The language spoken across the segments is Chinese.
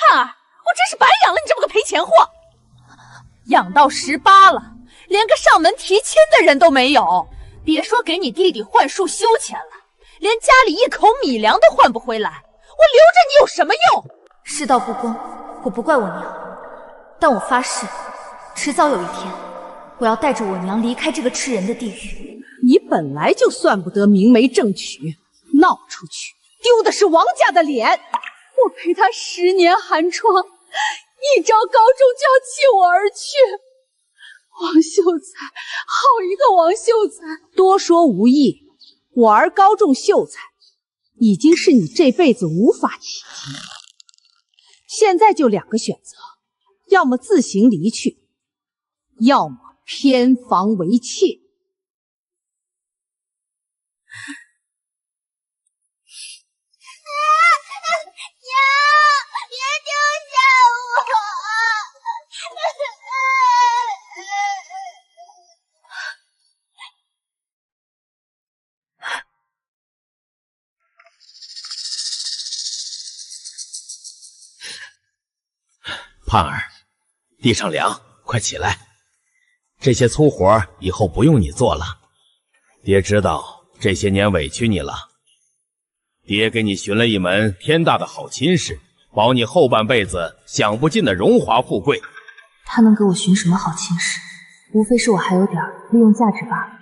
盼儿，我真是白养了你这么个赔钱货！养到18了，连个上门提亲的人都没有，别说给你弟弟换树修钱了，连家里一口米粮都换不回来，我留着你有什么用？世道不公，我不怪我娘，但我发誓，迟早有一天，我要带着我娘离开这个吃人的地狱。你本来就算不得明媒正娶，闹出去丢的是王家的脸。我陪他10年寒窗，一朝高中就要弃我而去。王秀才，好一个王秀才！多说无益，我儿高中秀才，已经是你这辈子无法企及。现在就2个选择，要么自行离去，要么偏房为妾。别丢下我！盼儿，地上凉，快起来。这些粗活以后不用你做了，爹知道这些年委屈你了。爹给你寻了一门天大的好亲事，保你后半辈子享不尽的荣华富贵。他能给我寻什么好亲事？无非是我还有点利用价值罢了。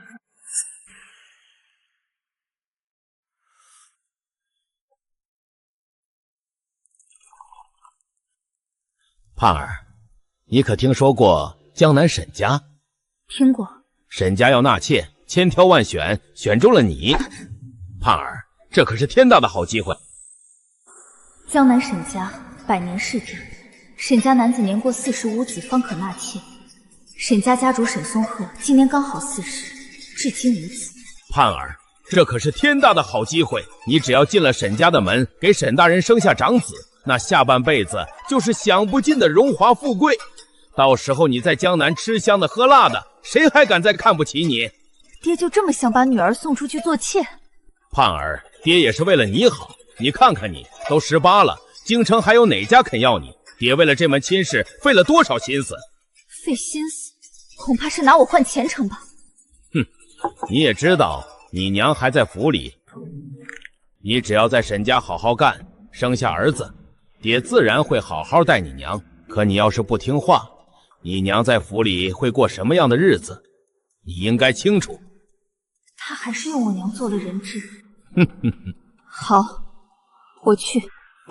盼儿，你可听说过江南沈家？听过。沈家要纳妾，千挑万选，选中了你。盼儿，这可是天大的好机会。江南沈家100年世制，沈家男子年过45子方可纳妾。沈家家主沈松鹤今年刚好40，至今无子。盼儿，这可是天大的好机会！你只要进了沈家的门，给沈大人生下长子，那下半辈子就是享不尽的荣华富贵。到时候你在江南吃香的喝辣的，谁还敢再看不起你？爹就这么想把女儿送出去做妾？盼儿，爹也是为了你好。你看看你，都18了，京城还有哪家肯要你？爹为了这门亲事费了多少心思？费心思，恐怕是拿我换前程吧。哼，你也知道，你娘还在府里，你只要在沈家好好干，生下儿子，爹自然会好好待你娘。可你要是不听话，你娘在府里会过什么样的日子，你应该清楚。他还是用我娘做了人质。哼哼哼，好，我去。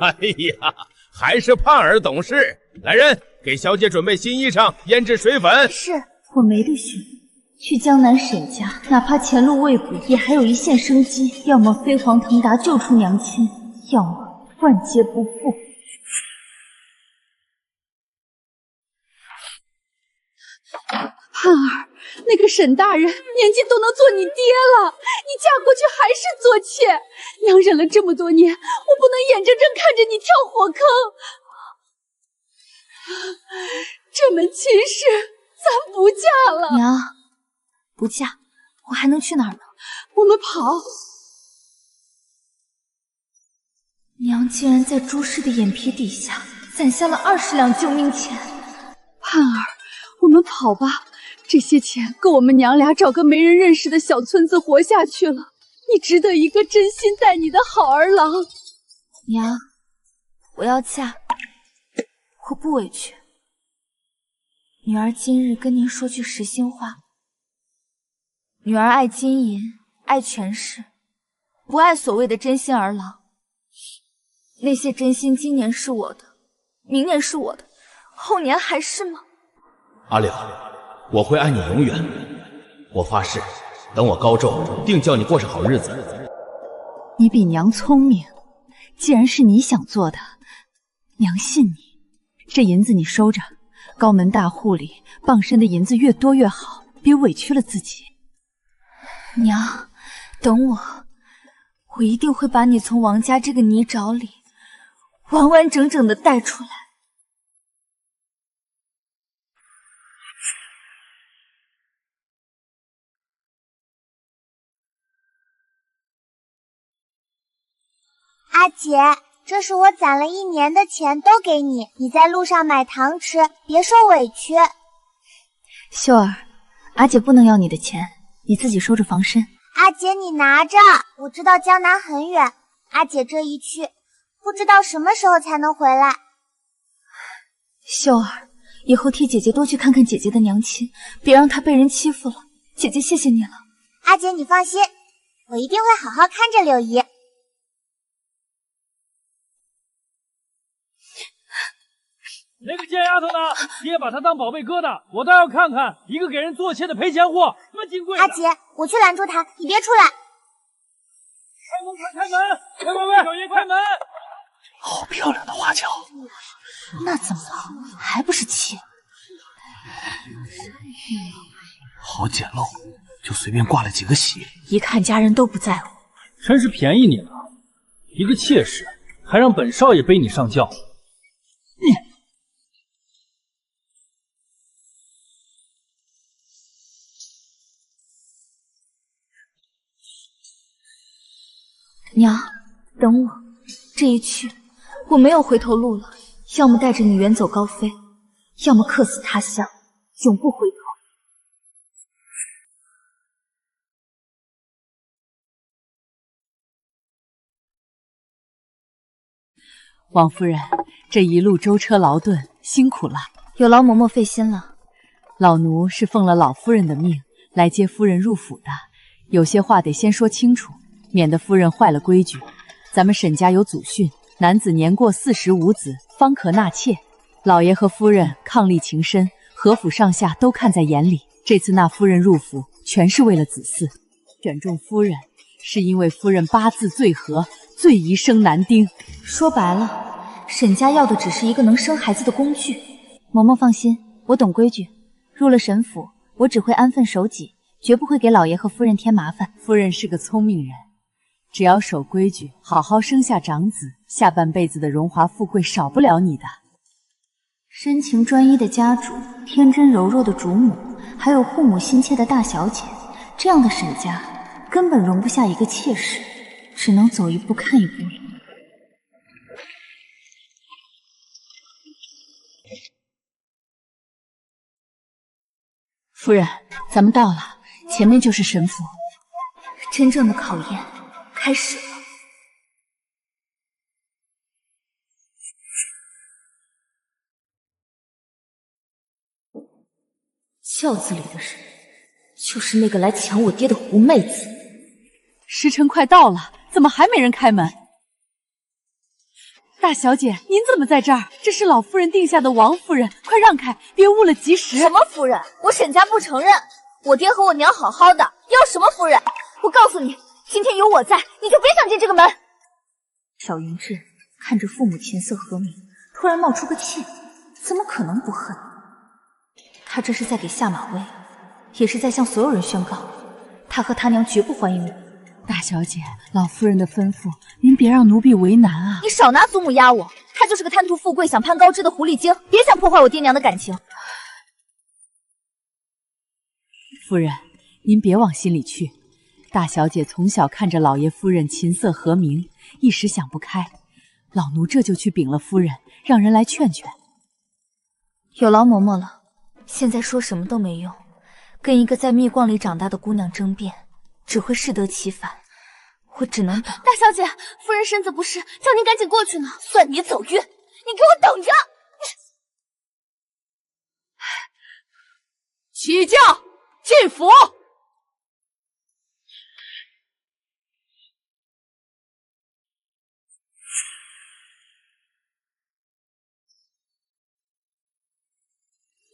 哎呀，还是盼儿懂事。来人，给小姐准备新衣裳，胭脂水粉。是，我没得选，去江南沈家，哪怕前路未卜，也还有一线生机。要么飞黄腾达救出娘亲，要么万劫不复。盼儿，那个沈大人年纪都能做你爹了，你嫁过去还是做妾？娘忍了这么多年，我不能眼睁睁看着你跳火坑。这门亲事咱不嫁了。娘，不嫁，我还能去哪儿呢？我们跑。娘竟然在朱氏的眼皮底下攒下了20两救命钱。盼儿，我们跑吧。这些钱够我们娘俩找个没人认识的小村子活下去了。你值得一个真心待你的好儿郎。娘，我要嫁，我不委屈。女儿今日跟您说句实心话，女儿爱金银，爱权势，不爱所谓的真心儿郎。那些真心今年是我的，明年是我的，后年还是吗？阿柳，我会爱你永远。我发誓，等我高寿，定叫你过上好日子。你比娘聪明，既然是你想做的，娘信你。这银子你收着，高门大户里傍身的银子越多越好，别委屈了自己。娘，等我，我一定会把你从王家这个泥沼里完完整整的带出来。阿姐，这是我攒了1年的钱，都给你，你在路上买糖吃，别受委屈。秀儿，阿姐不能要你的钱，你自己收着防身。阿姐你拿着，我知道江南很远，阿姐这一去，不知道什么时候才能回来。秀儿，以后替姐姐多去看看姐姐的娘亲，别让她被人欺负了。姐姐谢谢你了。阿姐你放心，我一定会好好看着柳姨。那个贱丫头呢？爹把她当宝贝疙瘩，我倒要看看一个给人做妾的赔钱货，什么金贵的。阿姐，我去拦住她，你别出来。开门，快开门！喂，小爷开门！好漂亮的花轿，那怎么了？还不是妾？好简陋，就随便挂了几个喜。一看家人都不在乎。真是便宜你了，一个妾室，还让本少爷背你上轿。娘，等我，这一去，我没有回头路了。要么带着你远走高飞，要么客死他乡，永不回头。王夫人，这一路舟车劳顿，辛苦了。有劳嬷嬷费心了。老奴是奉了老夫人的命来接夫人入府的，有些话得先说清楚，免得夫人坏了规矩。咱们沈家有祖训，男子年过40无子，方可纳妾。老爷和夫人伉俪情深，何府上下都看在眼里。这次纳夫人入府，全是为了子嗣。选中夫人，是因为夫人八字最合，最宜生男丁。说白了，沈家要的只是一个能生孩子的工具。嬷嬷放心，我懂规矩。入了沈府，我只会安分守己，绝不会给老爷和夫人添麻烦。夫人是个聪明人，只要守规矩，好好生下长子，下半辈子的荣华富贵少不了你的。深情专一的家主，天真柔弱的主母，还有护母心切的大小姐，这样的沈家根本容不下一个妾室，只能走一步看一步了。夫人，咱们到了，前面就是沈府。真正的考验开始了。轿子里的人，就是那个来抢我爹的狐妹子。时辰快到了，怎么还没人开门？大小姐，您怎么在这儿？这是老夫人定下的王夫人，快让开，别误了吉时。什么夫人？我沈家不承认。我爹和我娘好好的，要什么夫人？我告诉你，今天有我在，你就别想进这个门。小云志看着父母琴瑟和鸣，突然冒出个气，怎么可能不恨？他这是在给下马威，也是在向所有人宣告，他和他娘绝不欢迎我。大小姐，老夫人的吩咐，您别让奴婢为难啊！你少拿祖母压我，她就是个贪图富贵、想攀高枝的狐狸精，别想破坏我爹娘的感情。夫人，您别往心里去。大小姐从小看着老爷夫人琴瑟和鸣，一时想不开，老奴这就去禀了夫人，让人来劝劝。有劳嬷嬷了，现在说什么都没用，跟一个在蜜罐里长大的姑娘争辩，只会适得其反。我只能等。大小姐，夫人身子不适，叫您赶紧过去呢。算你走运，你给我等着！起轿，进府。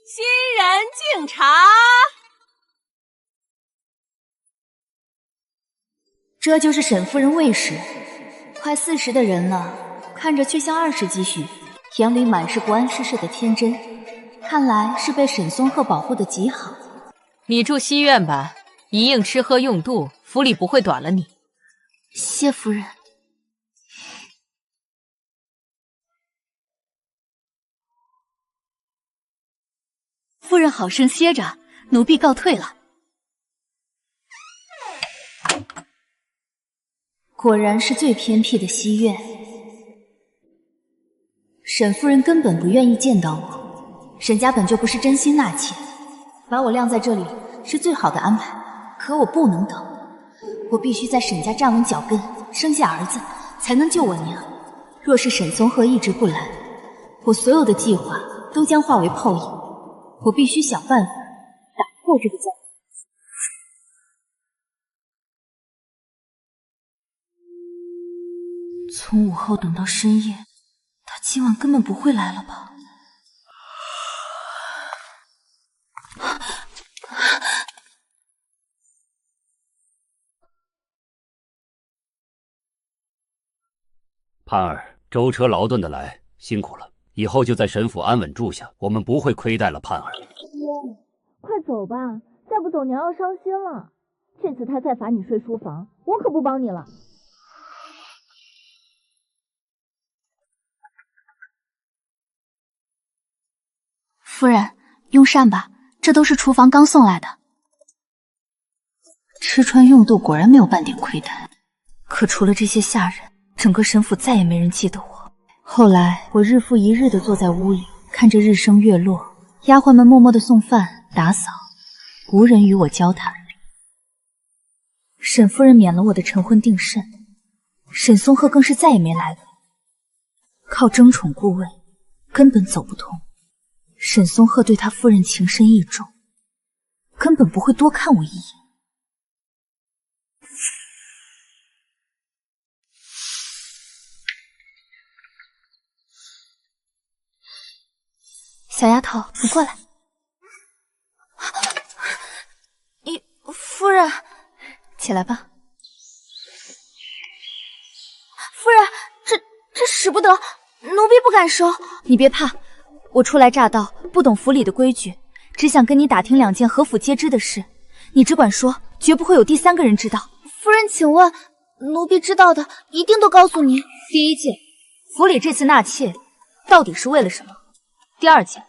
新人敬茶。这就是沈夫人卫士，快40的人了，看着却像20几许，眼里满是不谙世事的天真，看来是被沈松鹤保护的极好。你住西院吧，一应吃喝用度，府里不会短了你。谢夫人。夫人好生歇着，奴婢告退了。果然是最偏僻的西院，沈夫人根本不愿意见到我，沈家本就不是真心纳妾，把我晾在这里是最好的安排。可我不能等，我必须在沈家站稳脚跟，生下儿子，才能救我娘。若是沈松鹤一直不来，我所有的计划都将化为泡影。我必须想办法打破这个僵局。从午后等到深夜，他今晚根本不会来了吧？盼儿，舟车劳顿的来，辛苦了。以后就在沈府安稳住下，我们不会亏待了盼儿。快走吧，再不走娘要伤心了。这次他再罚你睡书房，我可不帮你了。夫人，用膳吧，这都是厨房刚送来的。吃穿用度果然没有半点亏待，可除了这些下人，整个沈府再也没人记得我。后来我日复一日地坐在屋里，看着日升月落，丫鬟们默默地送饭打扫，无人与我交谈。沈夫人免了我的晨昏定肾，沈松鹤更是再也没来过。靠争宠顾位，根本走不通。沈松鹤对他夫人情深意重，根本不会多看我一眼。小丫头，你过来。夫人，起来吧。夫人，这使不得，奴婢不敢收。你别怕，我初来乍到，不懂府里的规矩，只想跟你打听两件何府皆知的事，你只管说，绝不会有第三个人知道。夫人，请问，奴婢知道的一定都告诉您。第一件，府里这次纳妾到底是为了什么？第二件，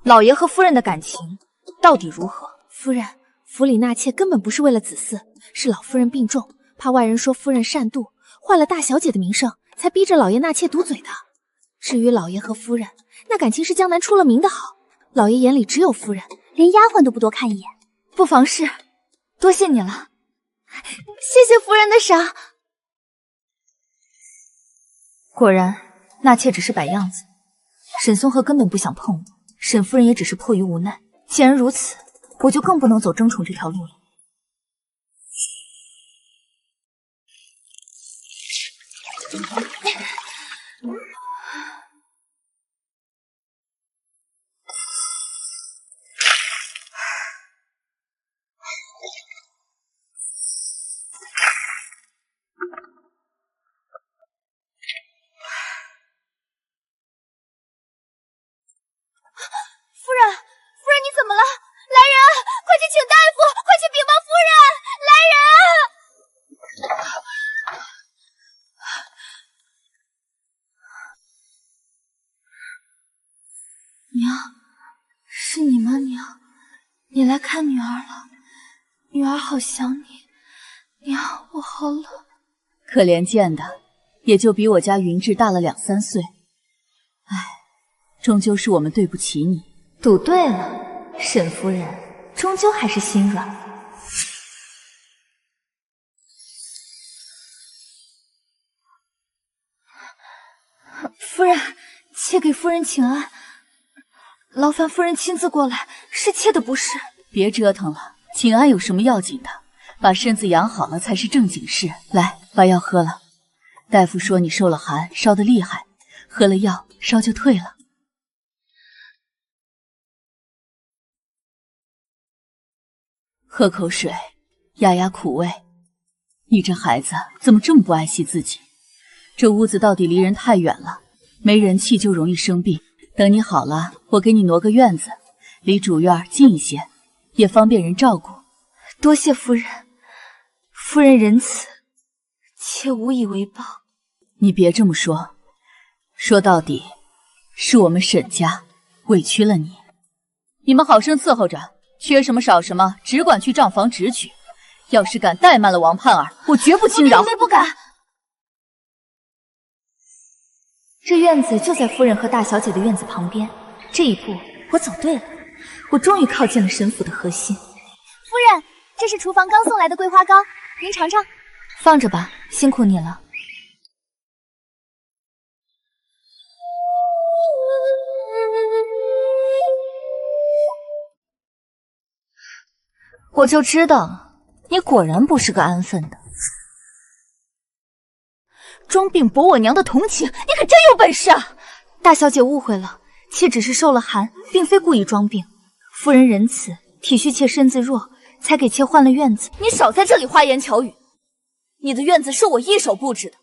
老爷和夫人的感情到底如何？夫人，府里纳妾根本不是为了子嗣，是老夫人病重，怕外人说夫人善妒，坏了大小姐的名声，才逼着老爷纳妾堵嘴的。至于老爷和夫人，那感情是江南出了名的好，老爷眼里只有夫人，连丫鬟都不多看一眼。不妨事，多谢你了。谢谢夫人的赏。果然，纳妾只是摆样子，沈松鹤根本不想碰我，沈夫人也只是迫于无奈。既然如此，我就更不能走争宠这条路了。夫人，你怎么了？来人，快去请大夫，快去禀报夫人！来人！娘，是你吗？娘，你来看女儿了。女儿好想你。娘，我好冷。可怜见的，也就比我家云志大了2、3岁。唉，终究是我们对不起你。赌对了，沈夫人终究还是心软。夫人，妾给夫人请安，劳烦夫人亲自过来，是妾的不是。别折腾了，请安有什么要紧的？把身子养好了才是正经事。来，把药喝了。大夫说你受了寒，烧得厉害，喝了药烧就退了。喝口水，压压苦味。你这孩子怎么这么不爱惜自己？这屋子到底离人太远了，没人气就容易生病。等你好了，我给你挪个院子，离主院近一些，也方便人照顾。多谢夫人，夫人仁慈，妾无以为报。你别这么说，说到底，是我们沈家委屈了你。你们好生伺候着，缺什么少什么，只管去账房直取。要是敢怠慢了王盼儿，我绝不轻饶。奴婢不敢。这院子就在夫人和大小姐的院子旁边，这一步我走对了，我终于靠近了沈府的核心。夫人，这是厨房刚送来的桂花糕，您尝尝。放着吧，辛苦你了。我就知道，你果然不是个安分的。装病博我娘的同情，你可真有本事啊！大小姐误会了，妾只是受了寒，并非故意装病。夫人仁慈，体恤妾身子弱，才给妾换了院子。你少在这里花言巧语！你的院子是我一手布置的，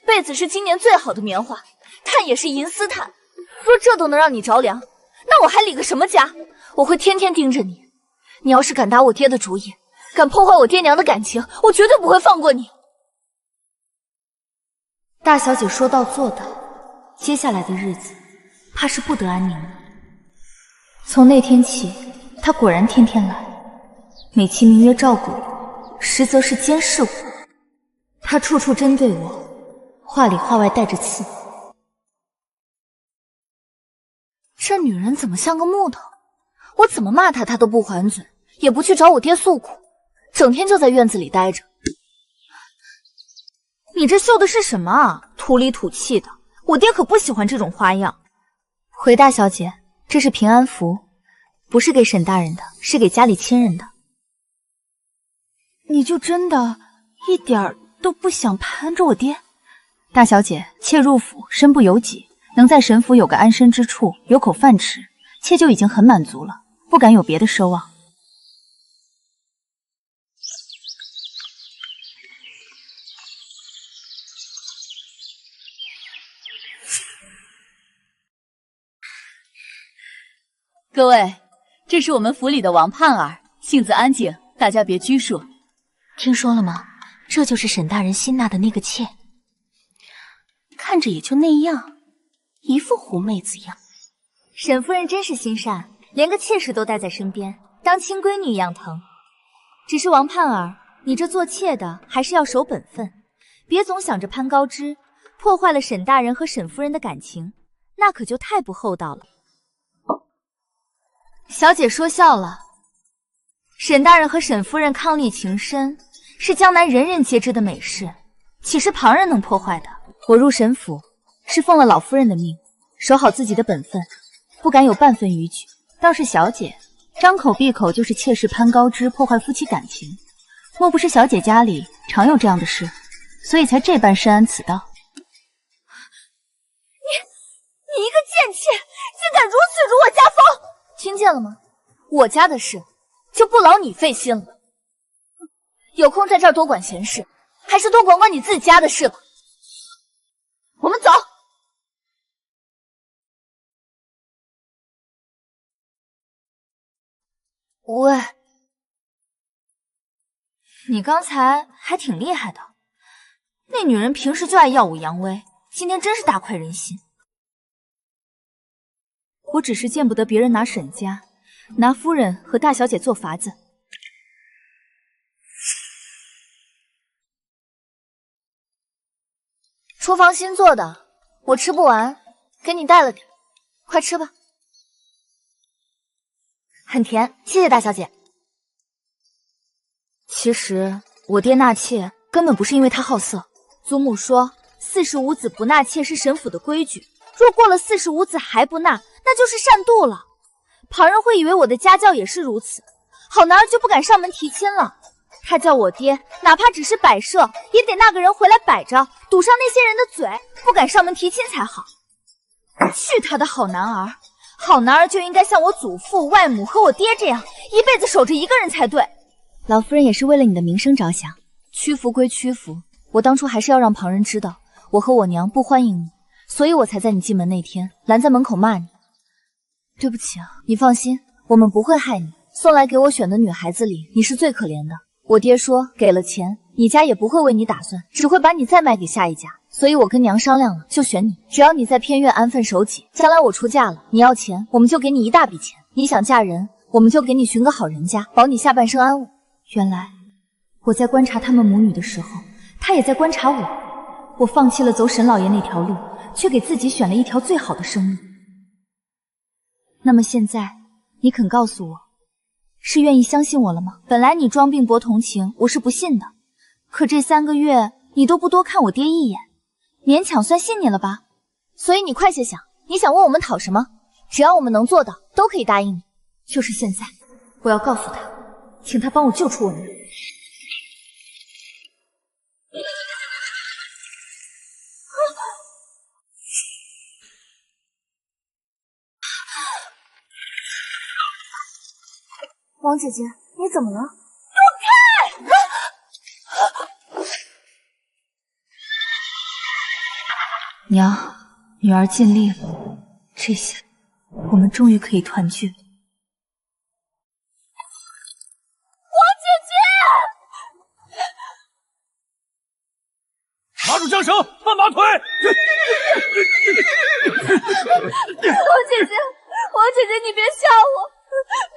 被子是今年最好的棉花，炭也是银丝炭。若这都能让你着凉，那我还理个什么家？我会天天盯着你。你要是敢打我爹的主意，敢破坏我爹娘的感情，我绝对不会放过你。大小姐说到做到，接下来的日子怕是不得安宁了。从那天起，她果然天天来，美其名曰照顾我，实则是监视我。她处处针对我，话里话外带着刺。这女人怎么像个木头？我怎么骂她，她都不还嘴，也不去找我爹诉苦，整天就在院子里待着。你这绣的是什么啊？土里土气的，我爹可不喜欢这种花样。回大小姐，这是平安符，不是给沈大人的，是给家里亲人的。你就真的一点儿都不想攀着我爹？大小姐，妾入府身不由己，能在沈府有个安身之处，有口饭吃，妾就已经很满足了，不敢有别的奢望。各位，这是我们府里的王盼儿，性子安静，大家别拘束。听说了吗？这就是沈大人新纳的那个妾，看着也就那样，一副狐妹子样。沈夫人真是心善，连个妾室都带在身边，当亲闺女一样疼。只是王盼儿，你这做妾的还是要守本分，别总想着攀高枝，破坏了沈大人和沈夫人的感情，那可就太不厚道了。小姐说笑了，沈大人和沈夫人伉俪情深，是江南人人皆知的美事，岂是旁人能破坏的？我入沈府是奉了老夫人的命，守好自己的本分，不敢有半分逾矩。倒是小姐，张口闭口就是妾室攀高枝，破坏夫妻感情，莫不是小姐家里常有这样的事，所以才这般深谙此道？你一个贱妾，竟敢如此辱我家风！听见了吗？我家的事就不劳你费心了。有空在这儿多管闲事，还是多管管你自己家的事吧。我们走。喂，你刚才还挺厉害的，那女人平时就爱耀武扬威，今天真是大快人心。我只是见不得别人拿沈家、拿夫人和大小姐做法子。厨房新做的，我吃不完，给你带了点，快吃吧。很甜，谢谢大小姐。其实我爹纳妾根本不是因为他好色，祖母说45子不纳妾是沈府的规矩，若过了45子还不纳，那就是擅妒了。旁人会以为我的家教也是如此，好男儿就不敢上门提亲了。他叫我爹，哪怕只是摆设，也得那个人回来摆着，堵上那些人的嘴，不敢上门提亲才好。去他的好男儿！好男儿就应该像我祖父、外母和我爹这样，一辈子守着一个人才对。老夫人也是为了你的名声着想，屈服归屈服，我当初还是要让旁人知道我和我娘不欢迎你，所以我才在你进门那天拦在门口骂你。对不起啊，你放心，我们不会害你。送来给我选的女孩子里，你是最可怜的。我爹说给了钱，你家也不会为你打算，只会把你再卖给下一家。所以我跟娘商量了，就选你。只要你在偏院安分守己，将来我出嫁了，你要钱，我们就给你一大笔钱；你想嫁人，我们就给你寻个好人家，保你下半生安稳。原来我在观察他们母女的时候，他也在观察我。我放弃了走沈老爷那条路，却给自己选了一条最好的生路。那么现在，你肯告诉我，是愿意相信我了吗？本来你装病博同情，我是不信的。可这3个月，你都不多看我爹一眼，勉强算信你了吧？所以你快些想，你想问我们讨什么？只要我们能做到，都可以答应你。就是现在，我要告诉他，请他帮我救出我们。王姐姐，你怎么了？娘，女儿尽力了，这下我们终于可以团聚。拉住缰绳，慢马腿！王姐姐，你别吓我，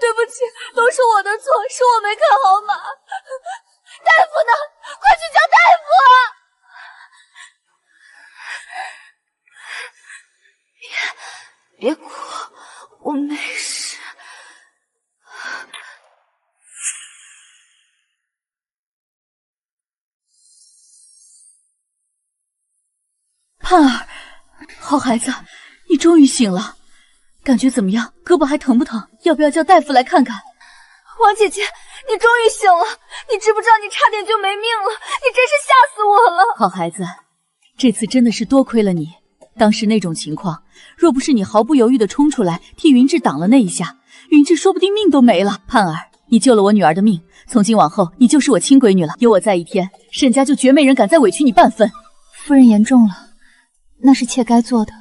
对不起，都是我的错，是我没看好马。大夫呢？快去叫大夫啊！别哭，我没事。盼儿，好孩子，你终于醒了，感觉怎么样？胳膊还疼不疼？要不要叫大夫来看看？王姐姐，你终于醒了！你知不知道你差点就没命了？你真是吓死我了！好孩子，这次真的是多亏了你。当时那种情况，若不是你毫不犹豫地冲出来替云志挡了那一下，云志说不定命都没了。盼儿，你救了我女儿的命，从今往后你就是我亲闺女了。有我在一天，沈家就绝没人敢再委屈你半分。夫人言重了，那是妾该做的。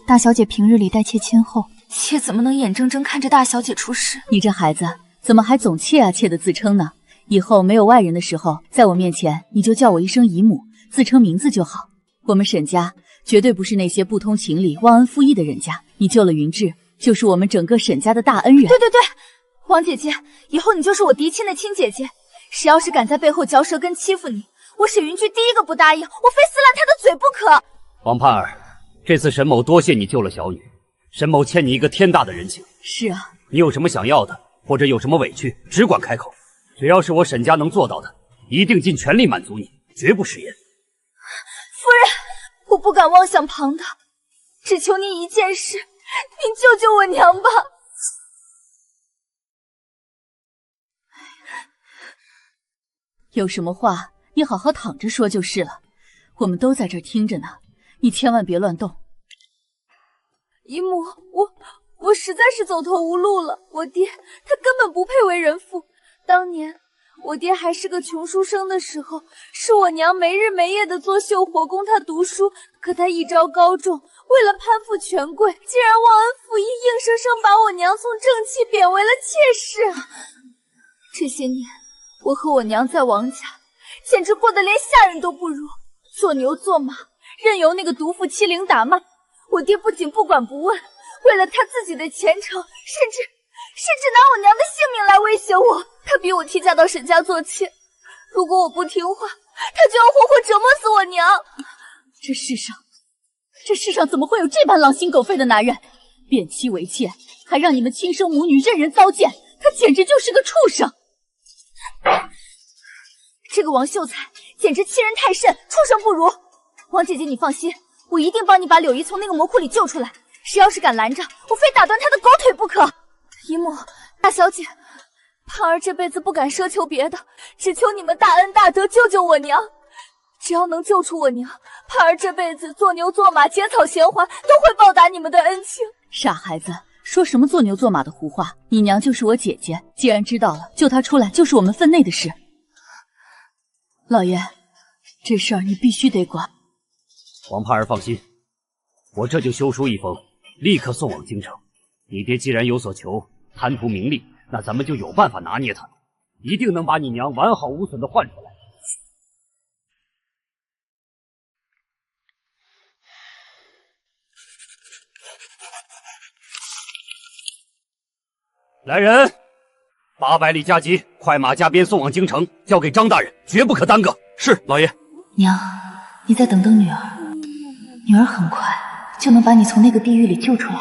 大小姐平日里待妾亲厚，妾怎么能眼睁睁看着大小姐出事？你这孩子怎么还总妾啊妾的自称呢？以后没有外人的时候，在我面前你就叫我一声姨母，自称名字就好。我们沈家绝对不是那些不通情理、忘恩负义的人家。你救了云志，就是我们整个沈家的大恩人。对，王姐姐，以后你就是我嫡亲的亲姐姐。谁要是敢在背后嚼舌根欺负你，我沈云居第一个不答应，我非撕烂他的嘴不可。王盼儿，这次沈某多谢你救了小女，沈某欠你一个天大的人情。是啊，你有什么想要的，或者有什么委屈，只管开口，只要是我沈家能做到的，一定尽全力满足你，绝不食言。夫人，我不敢妄想旁的，只求您一件事，您救救我娘吧。有什么话你好好躺着说就是了，我们都在这儿听着呢，你千万别乱动。姨母，我实在是走投无路了。我爹他根本不配为人父。当年我爹还是个穷书生的时候，是我娘没日没夜的做绣活供他读书。可他一朝高中，为了攀附权贵，竟然忘恩负义，硬生生把我娘从正妻贬为了妾室。这些年，我和我娘在王家，简直过得连下人都不如，做牛做马，任由那个毒妇欺凌打骂。我爹不仅不管不问，为了他自己的前程，甚至拿我娘的性命来威胁我。他逼我替嫁到沈家做妾，如果我不听话，他就要活活折磨死我娘。这世上怎么会有这般狼心狗肺的男人？贬妻为妾，还让你们亲生母女任人糟践，他简直就是个畜生！这个王秀才简直欺人太甚，畜生不如。王姐姐，你放心，我一定帮你把柳姨从那个魔窟里救出来。谁要是敢拦着，我非打断他的狗腿不可。姨母，大小姐，盼儿这辈子不敢奢求别的，只求你们大恩大德救救我娘。只要能救出我娘，盼儿这辈子做牛做马、剪草衔环，都会报答你们的恩情。傻孩子，说什么做牛做马的胡话？你娘就是我姐姐，既然知道了，救她出来就是我们分内的事。老爷，这事儿你必须得管。王盼儿放心，我这就修书一封，立刻送往京城。你爹既然有所求，贪图名利，那咱们就有办法拿捏他，一定能把你娘完好无损的换出来。来人，800里加急，快马加鞭送往京城，交给张大人，绝不可耽搁。是，老爷。娘，你再等等女儿，女儿很快就能把你从那个地狱里救出来。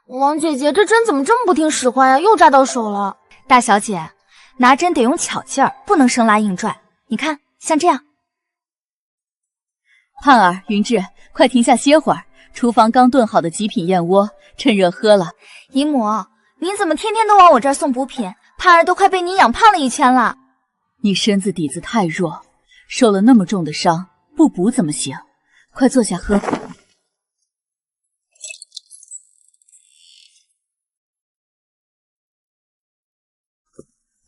王姐姐，这针怎么这么不听使唤呀？又扎到手了。大小姐，拿针得用巧劲儿，不能生拉硬拽。你看，像这样。盼儿、云志，快停下歇会儿。厨房刚炖好的极品燕窝，趁热喝了。姨母，您怎么天天都往我这儿送补品？盼儿都快被您养胖了一圈了。你身子底子太弱，受了那么重的伤，不补怎么行？快坐下喝。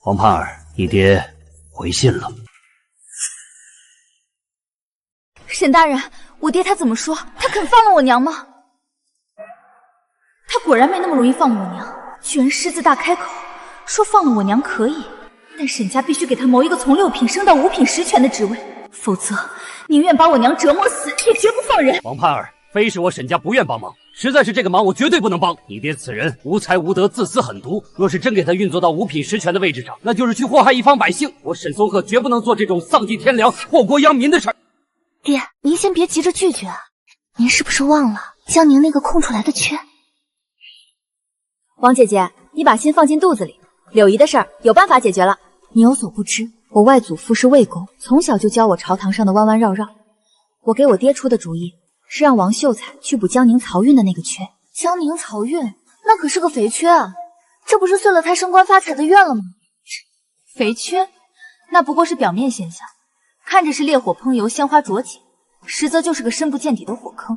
王盼儿，你爹回信了。沈大人，我爹他怎么说？他肯放了我娘吗？他果然没那么容易放了我娘，居然狮子大开口，说放了我娘可以，但沈家必须给他谋一个从6品升到5品实权的职位，否则宁愿把我娘折磨死，也绝不放人。王盼儿，非是我沈家不愿帮忙，实在是这个忙我绝对不能帮。你爹此人无才无德，自私狠毒，若是真给他运作到5品实权的位置上，那就是去祸害一方百姓。我沈松鹤绝不能做这种丧尽天良、祸国殃民的事儿。爹，您先别急着拒绝啊，您是不是忘了江宁那个空出来的缺？王姐姐，你把心放进肚子里，柳姨的事儿有办法解决了。你有所不知，我外祖父是魏公，从小就教我朝堂上的弯弯绕绕。我给我爹出的主意是让王秀才去补江宁漕运的那个缺。江宁漕运那可是个肥缺啊，这不是碎了他升官发财的愿了吗？肥缺那不过是表面现象，看着是烈火烹油、鲜花着锦，实则就是个深不见底的火坑。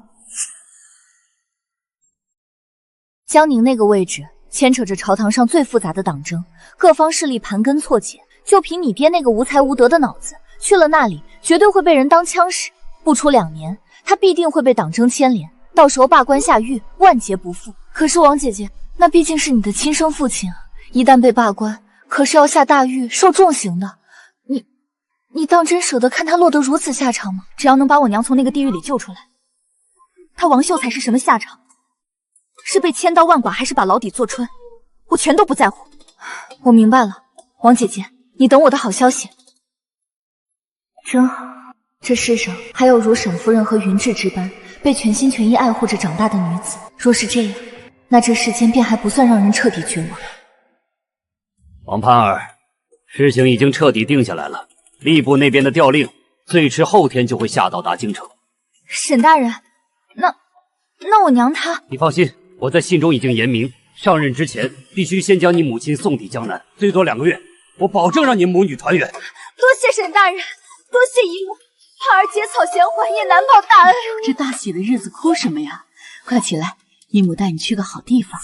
江宁那个位置牵扯着朝堂上最复杂的党争，各方势力盘根错节，就凭你爹那个无才无德的脑子，去了那里绝对会被人当枪使，不出2年，他必定会被党争牵连，到时候罢官下狱，万劫不复。可是王姐姐，那毕竟是你的亲生父亲啊，一旦被罢官，可是要下大狱，受重刑的。你当真舍得看他落得如此下场吗？只要能把我娘从那个地狱里救出来，他王秀才是什么下场？是被千刀万剐，还是把牢底坐穿？我全都不在乎。我明白了，王姐姐，你等我的好消息。真好，这世上还有如沈夫人和云志之般被全心全意爱护着长大的女子。若是这样，那这世间便还不算让人彻底绝望。王盼儿，事情已经彻底定下来了，吏部那边的调令最迟后天就会下到达京城。沈大人，那我娘她……你放心，我在信中已经言明，上任之前必须先将你母亲送抵江南，最多2个月，我保证让你母女团圆。多谢沈大人，多谢姨母，盼儿结草衔环也难报大恩。这大喜的日子哭什么呀？快起来，姨母带你去个好地方。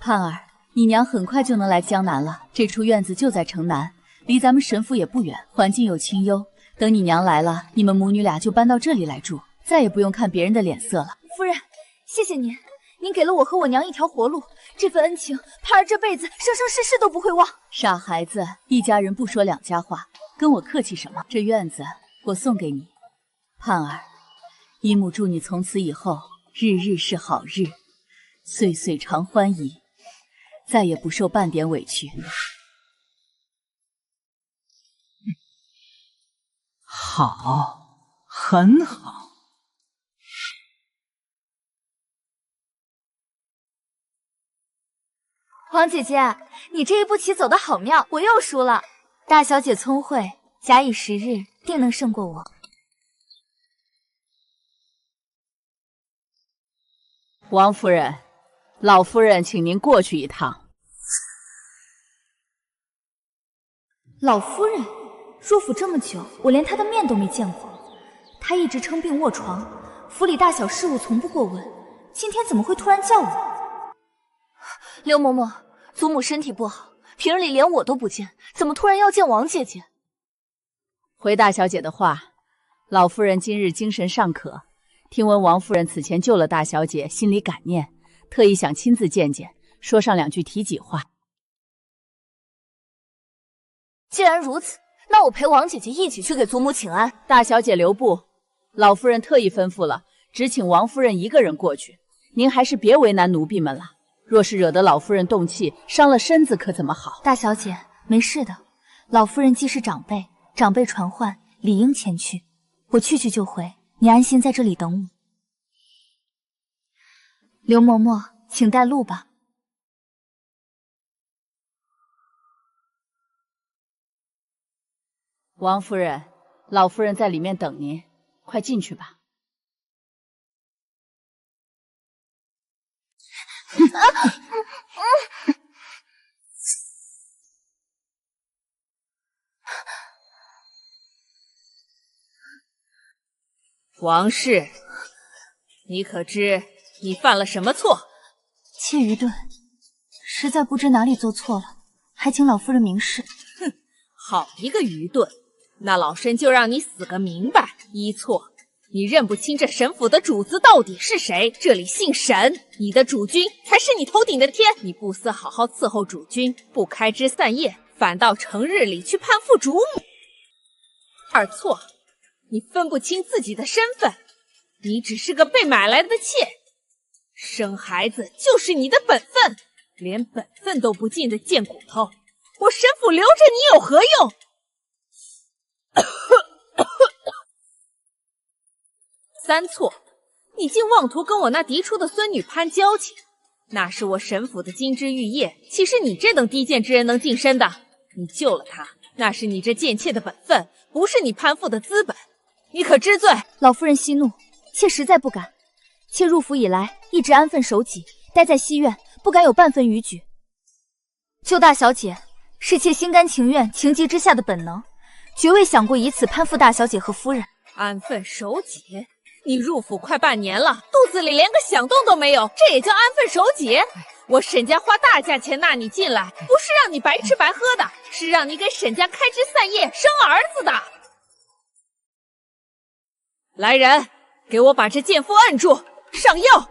盼儿，你娘很快就能来江南了。这处院子就在城南，离咱们神府也不远，环境又清幽。等你娘来了，你们母女俩就搬到这里来住，再也不用看别人的脸色了。夫人，谢谢您，您给了我和我娘一条活路，这份恩情，盼儿这辈子生生世世都不会忘。傻孩子，一家人不说两家话，跟我客气什么？这院子我送给你，盼儿，姨母祝你从此以后日日是好日，岁岁常欢宜，再也不受半点委屈。好，很好。王姐姐，你这一步棋走得好妙，我又输了。大小姐聪慧，假以时日，定能胜过我。王夫人，老夫人请您过去一趟。老夫人，入府这么久，我连她的面都没见过。她一直称病卧床，府里大小事务从不过问，今天怎么会突然叫我？刘嬷嬷，祖母身体不好，平日里连我都不见，怎么突然要见王姐姐？回大小姐的话，老夫人今日精神尚可，听闻王夫人此前救了大小姐，心里感念，特意想亲自见见，说上2句体己话。既然如此，那我陪王姐姐一起去给祖母请安。大小姐留步，老夫人特意吩咐了，只请王夫人一个人过去。您还是别为难奴婢们了，若是惹得老夫人动气，伤了身子可怎么好？大小姐，没事的。老夫人既是长辈，长辈传唤，理应前去。我去就回，你安心在这里等我。刘嬷嬷，请带路吧。王夫人，老夫人在里面等您，快进去吧。王氏，你可知你犯了什么错？妾愚钝，实在不知哪里做错了，还请老夫人明示。哼，好一个愚钝！那老身就让你死个明白。一错，你认不清这沈府的主子到底是谁？这里姓沈，你的主君才是你头顶的天。你不思好好伺候主君，不开枝散叶，反倒成日里去攀附主母。二错，你分不清自己的身份，你只是个被买来的妾。生孩子就是你的本分，连本分都不尽的贱骨头，我沈府留着你有何用？三错，你竟妄图跟我那嫡出的孙女攀交情，那是我沈府的金枝玉叶，岂是你这等低贱之人能近身的？你救了她，那是你这贱妾的本分，不是你攀附的资本，你可知罪？老夫人息怒，妾实在不敢。妾入府以来，一直安分守己，待在西院，不敢有半分逾矩。救大小姐，是妾心甘情愿、情急之下的本能，绝未想过以此攀附大小姐和夫人。安分守己？你入府快半年了，肚子里连个响动都没有，这也叫安分守己？我沈家花大价钱纳你进来，不是让你白吃白喝的，是让你给沈家开枝散叶、生儿子的。来人，给我把这贱妇摁住，上药！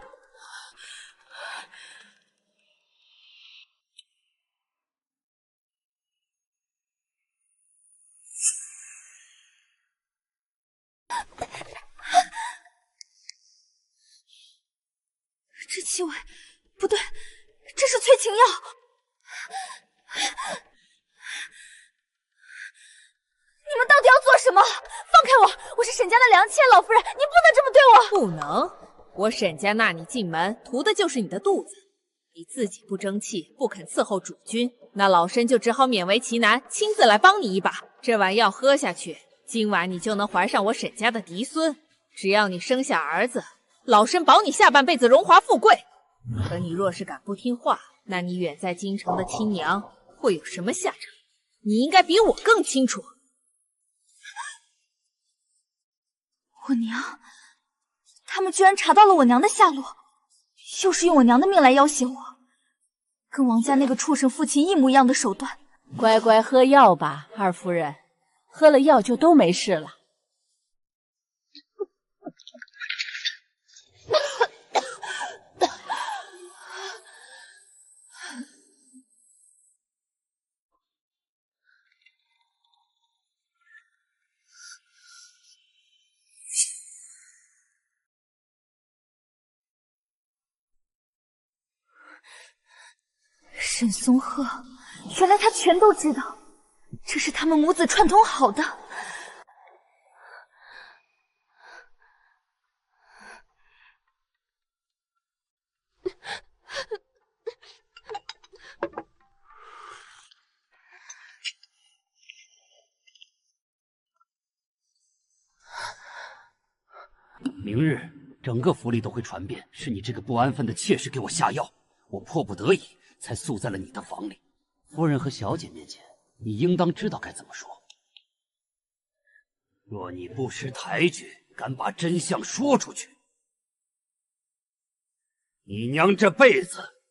这气味不对，这是催情药。你们到底要做什么？放开我！我是沈家的良妾，老夫人，你不能这么对我。不能，我沈家纳你进门，图的就是你的肚子。你自己不争气，不肯伺候主君，那老身就只好勉为其难，亲自来帮你一把。这碗药喝下去，今晚你就能怀上我沈家的嫡孙。只要你生下儿子，老身保你下半辈子荣华富贵。可你若是敢不听话，那你远在京城的亲娘会有什么下场？你应该比我更清楚。我娘，他们居然查到了我娘的下落，又是用我娘的命来要挟我，跟王家那个畜生父亲一模一样的手段。乖乖喝药吧，二夫人，喝了药就都没事了。沈松鹤，原来他全都知道，这是他们母子串通好的。明日整个府里都会传遍，是你这个不安分的妾室给我下药，我迫不得已才宿在了你的房里。夫人和小姐面前，你应当知道该怎么说。若你不识抬举，敢把真相说出去，你娘这辈子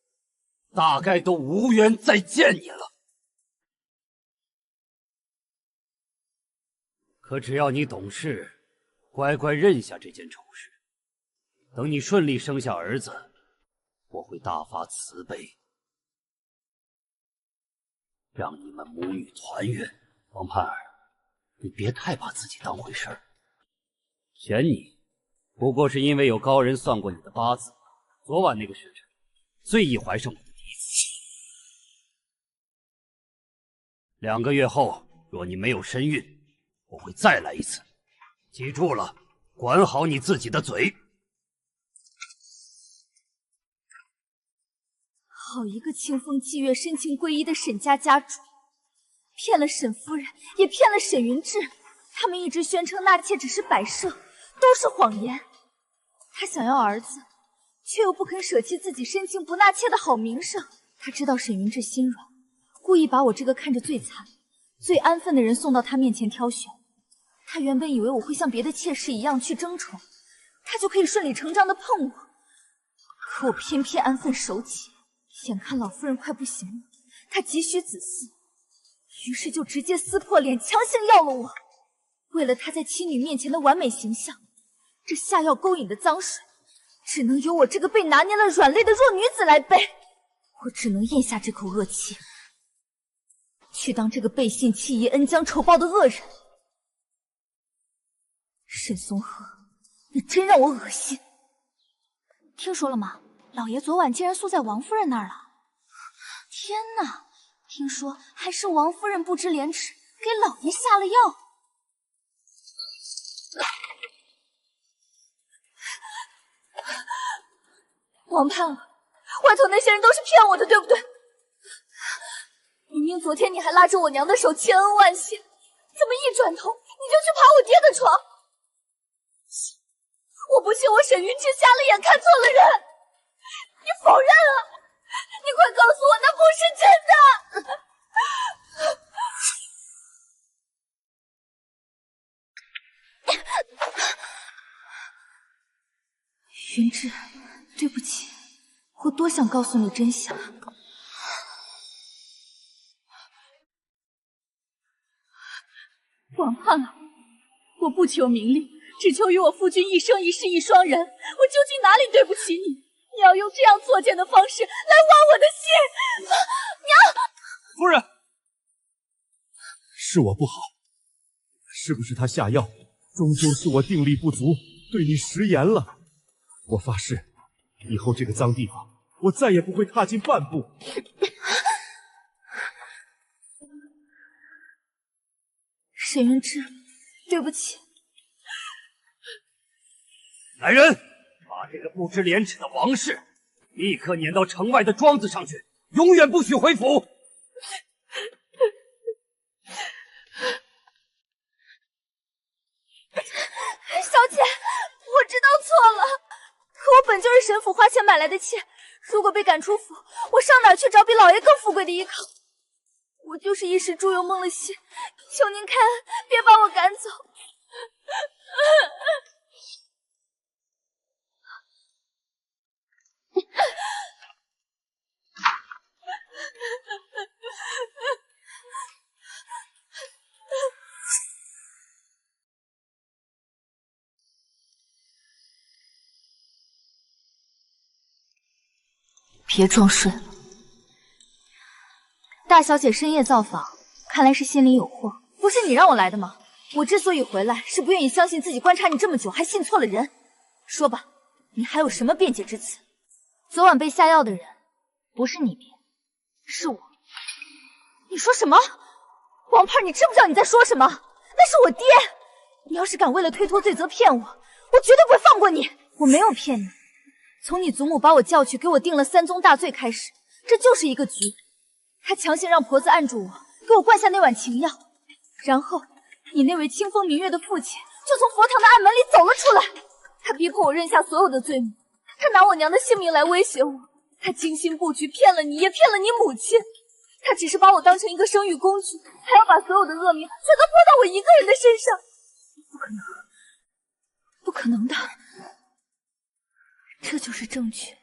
大概都无缘再见你了。可只要你懂事，乖乖认下这件丑事，等你顺利生下儿子，我会大发慈悲，让你们母女团圆。王盼儿，你别太把自己当回事儿。选你，不过是因为有高人算过你的八字，昨晚那个时辰最易怀上我的嫡子。2个月后，若你没有身孕，我会再来一次。记住了，管好你自己的嘴。好一个清风霁月、深情归一的沈家家主，骗了沈夫人，也骗了沈云志。他们一直宣称纳妾只是摆设，都是谎言。他想要儿子，却又不肯舍弃自己深情不纳妾的好名声。他知道沈云志心软，故意把我这个看着最惨、最安分的人送到他面前挑选。他原本以为我会像别的妾室一样去争宠，他就可以顺理成章的碰我。可我偏偏安分守己。眼看老夫人快不行了，他急需子嗣，于是就直接撕破脸，强行要了我。为了他在妻女面前的完美形象，这下药勾引的脏水，只能由我这个被拿捏了软肋的弱女子来背。我只能咽下这口恶气，去当这个背信弃义、恩将仇报的恶人。沈松鹤，你真让我恶心！听说了吗？老爷昨晚竟然宿在王夫人那儿了！天哪，听说还是王夫人不知廉耻，给老爷下了药。王盼儿，外头那些人都是骗我的，对不对？明明昨天你还拉着我娘的手千恩万谢，怎么一转头你就去爬我爹的床？我不信我沈云志瞎了眼看错了人。你否认了！你快告诉我，那不是真的！云志，对不起，我多想告诉你真相。王盼儿，我不求名利，只求与我夫君一生一世一双人。我究竟哪里对不起你？你要用这样作贱的方式来挖我的心！娘，夫人，是我不好，是不是他下药？终究是我定力不足，对你食言了。我发誓，以后这个脏地方，我再也不会踏进半步。沈云志，对不起。来人，把这个不知廉耻的王氏立刻撵到城外的庄子上去，永远不许回府。小姐，我知道错了，可我本就是沈府花钱买来的妾，如果被赶出府，我上哪儿去找比老爷更富贵的依靠？我就是一时猪油蒙了心，求您开恩，别把我赶走。别装睡了。大小姐深夜造访，看来是心里有祸。不是你让我来的吗？我之所以回来，是不愿意相信自己观察你这么久还信错了人。说吧，你还有什么辩解之词？昨晚被下药的人，不是你爹，是我。你说什么？王盼，你知不知道你在说什么？那是我爹！你要是敢为了推脱罪责骗我，我绝对不会放过你。我没有骗你。从你祖母把我叫去给我定了3宗大罪开始，这就是一个局。他强行让婆子按住我，给我灌下那碗情药，然后你那位清风明月的父亲就从佛堂的暗门里走了出来。他逼迫我认下所有的罪名，他拿我娘的性命来威胁我，他精心布局骗了你，也骗了你母亲。他只是把我当成一个生育工具，还要把所有的恶名全都泼到我一个人的身上。不可能，不可能的。这就是证据。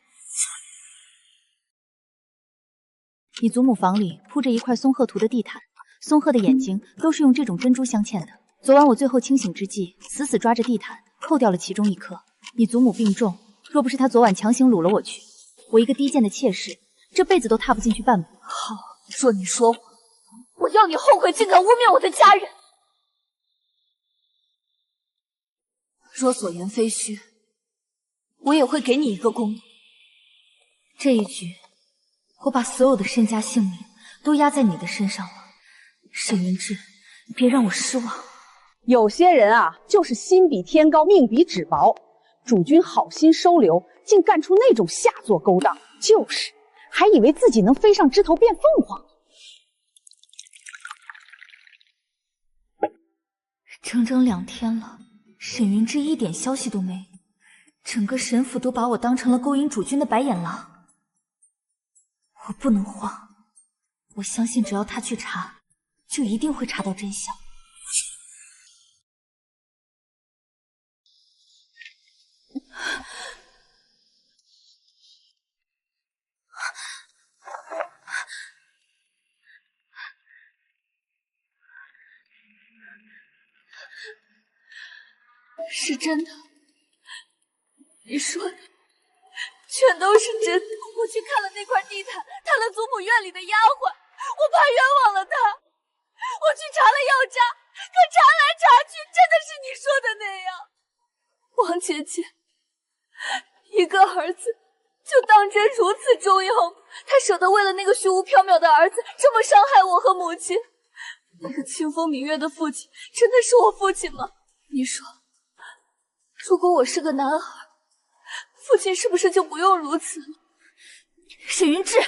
你祖母房里铺着一块松鹤图的地毯，松鹤的眼睛都是用这种珍珠镶嵌的。昨晚我最后清醒之际，死死抓着地毯，扣掉了其中一颗。你祖母病重，若不是她昨晚强行掳了我去，我一个低贱的妾室，这辈子都踏不进去半步。好，说你说我要你后悔，竟敢污蔑我的家人。若所言非虚，我也会给你一个公道。这一局，我把所有的身家性命都压在你的身上了，沈云志，别让我失望。有些人啊，就是心比天高，命比纸薄。主君好心收留，竟干出那种下作勾当，就是还以为自己能飞上枝头变凤凰。整整2天了，沈云志一点消息都没，整个沈府都把我当成了勾引主君的白眼狼。我不能慌，我相信只要他去查，就一定会查到真相。是真的，你说的全都是真的。我去看了那块地毯，探了祖母院里的丫鬟，我怕冤枉了她。我去查了药渣，可查来查去，真的是你说的那样。王姐姐，一个儿子就当真如此重要吗？她舍得为了那个虚无缥缈的儿子这么伤害我和母亲？那个清风明月的父亲真的是我父亲吗？你说，如果我是个男孩，父亲是不是就不用如此了？沈云志，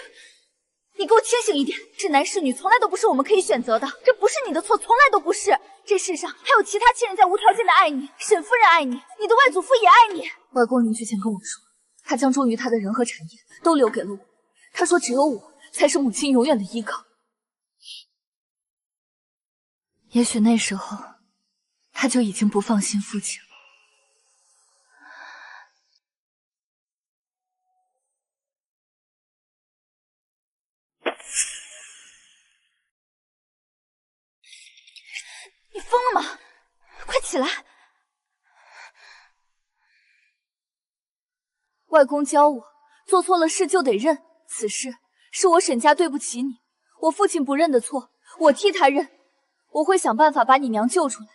你给我清醒一点！是男是女从来都不是我们可以选择的，这不是你的错，从来都不是。这世上还有其他亲人在无条件的爱你，沈夫人爱你，你的外祖父也爱你。外公临去前跟我说，他将忠于他的人和产业都留给了我，他说只有我才是母亲永远的依靠。也许那时候他就已经不放心父亲了。你疯了吗？快起来！外公教我，做错了事就得认，此事是我沈家对不起你，我父亲不认的错，我替他认。我会想办法把你娘救出来，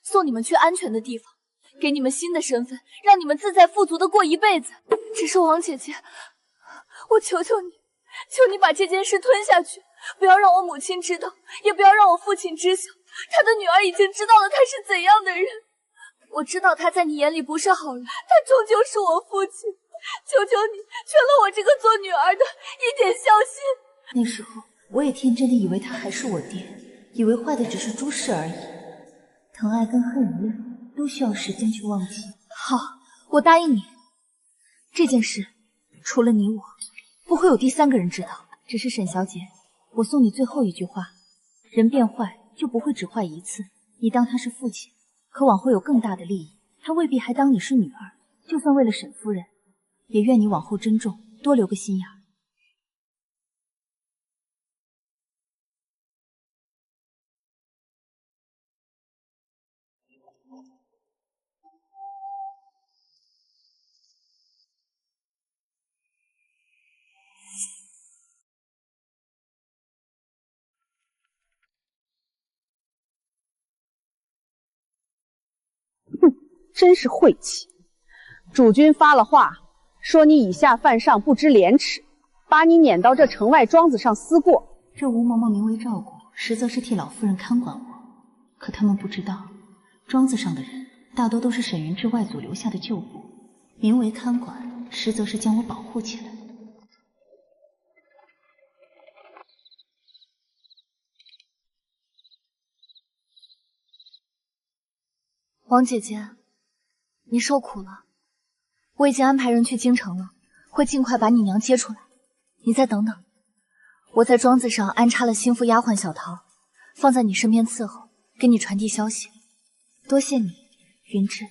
送你们去安全的地方，给你们新的身份，让你们自在富足的过一辈子。只是王姐姐，我求求你，求你把这件事吞下去，不要让我母亲知道，也不要让我父亲知晓。他的女儿已经知道了他是怎样的人，我知道他在你眼里不是好人，他终究是我父亲。求求你，缺了我这个做女儿的一点孝心。那时候我也天真的以为他还是我爹，以为坏的只是诸事而已。疼爱跟恨一样，都需要时间去忘记。好，我答应你，这件事除了你我，不会有第3个人知道。只是沈小姐，我送你最后一句话：人变坏就不会只坏一次。你当他是父亲，可往后有更大的利益，他未必还当你是女儿。就算为了沈夫人，也愿你往后珍重，多留个心眼儿。真是晦气！主君发了话，说你以下犯上不知廉耻，把你撵到这城外庄子上思过。这吴嬷嬷名为照顾，实则是替老夫人看管我。可他们不知道，庄子上的人大多都是沈云志外祖留下的旧部，名为看管，实则是将我保护起来。王姐姐，你受苦了，我已经安排人去京城了，会尽快把你娘接出来。你再等等，我在庄子上安插了心腹丫鬟小桃，放在你身边伺候，给你传递消息。多谢你，云志。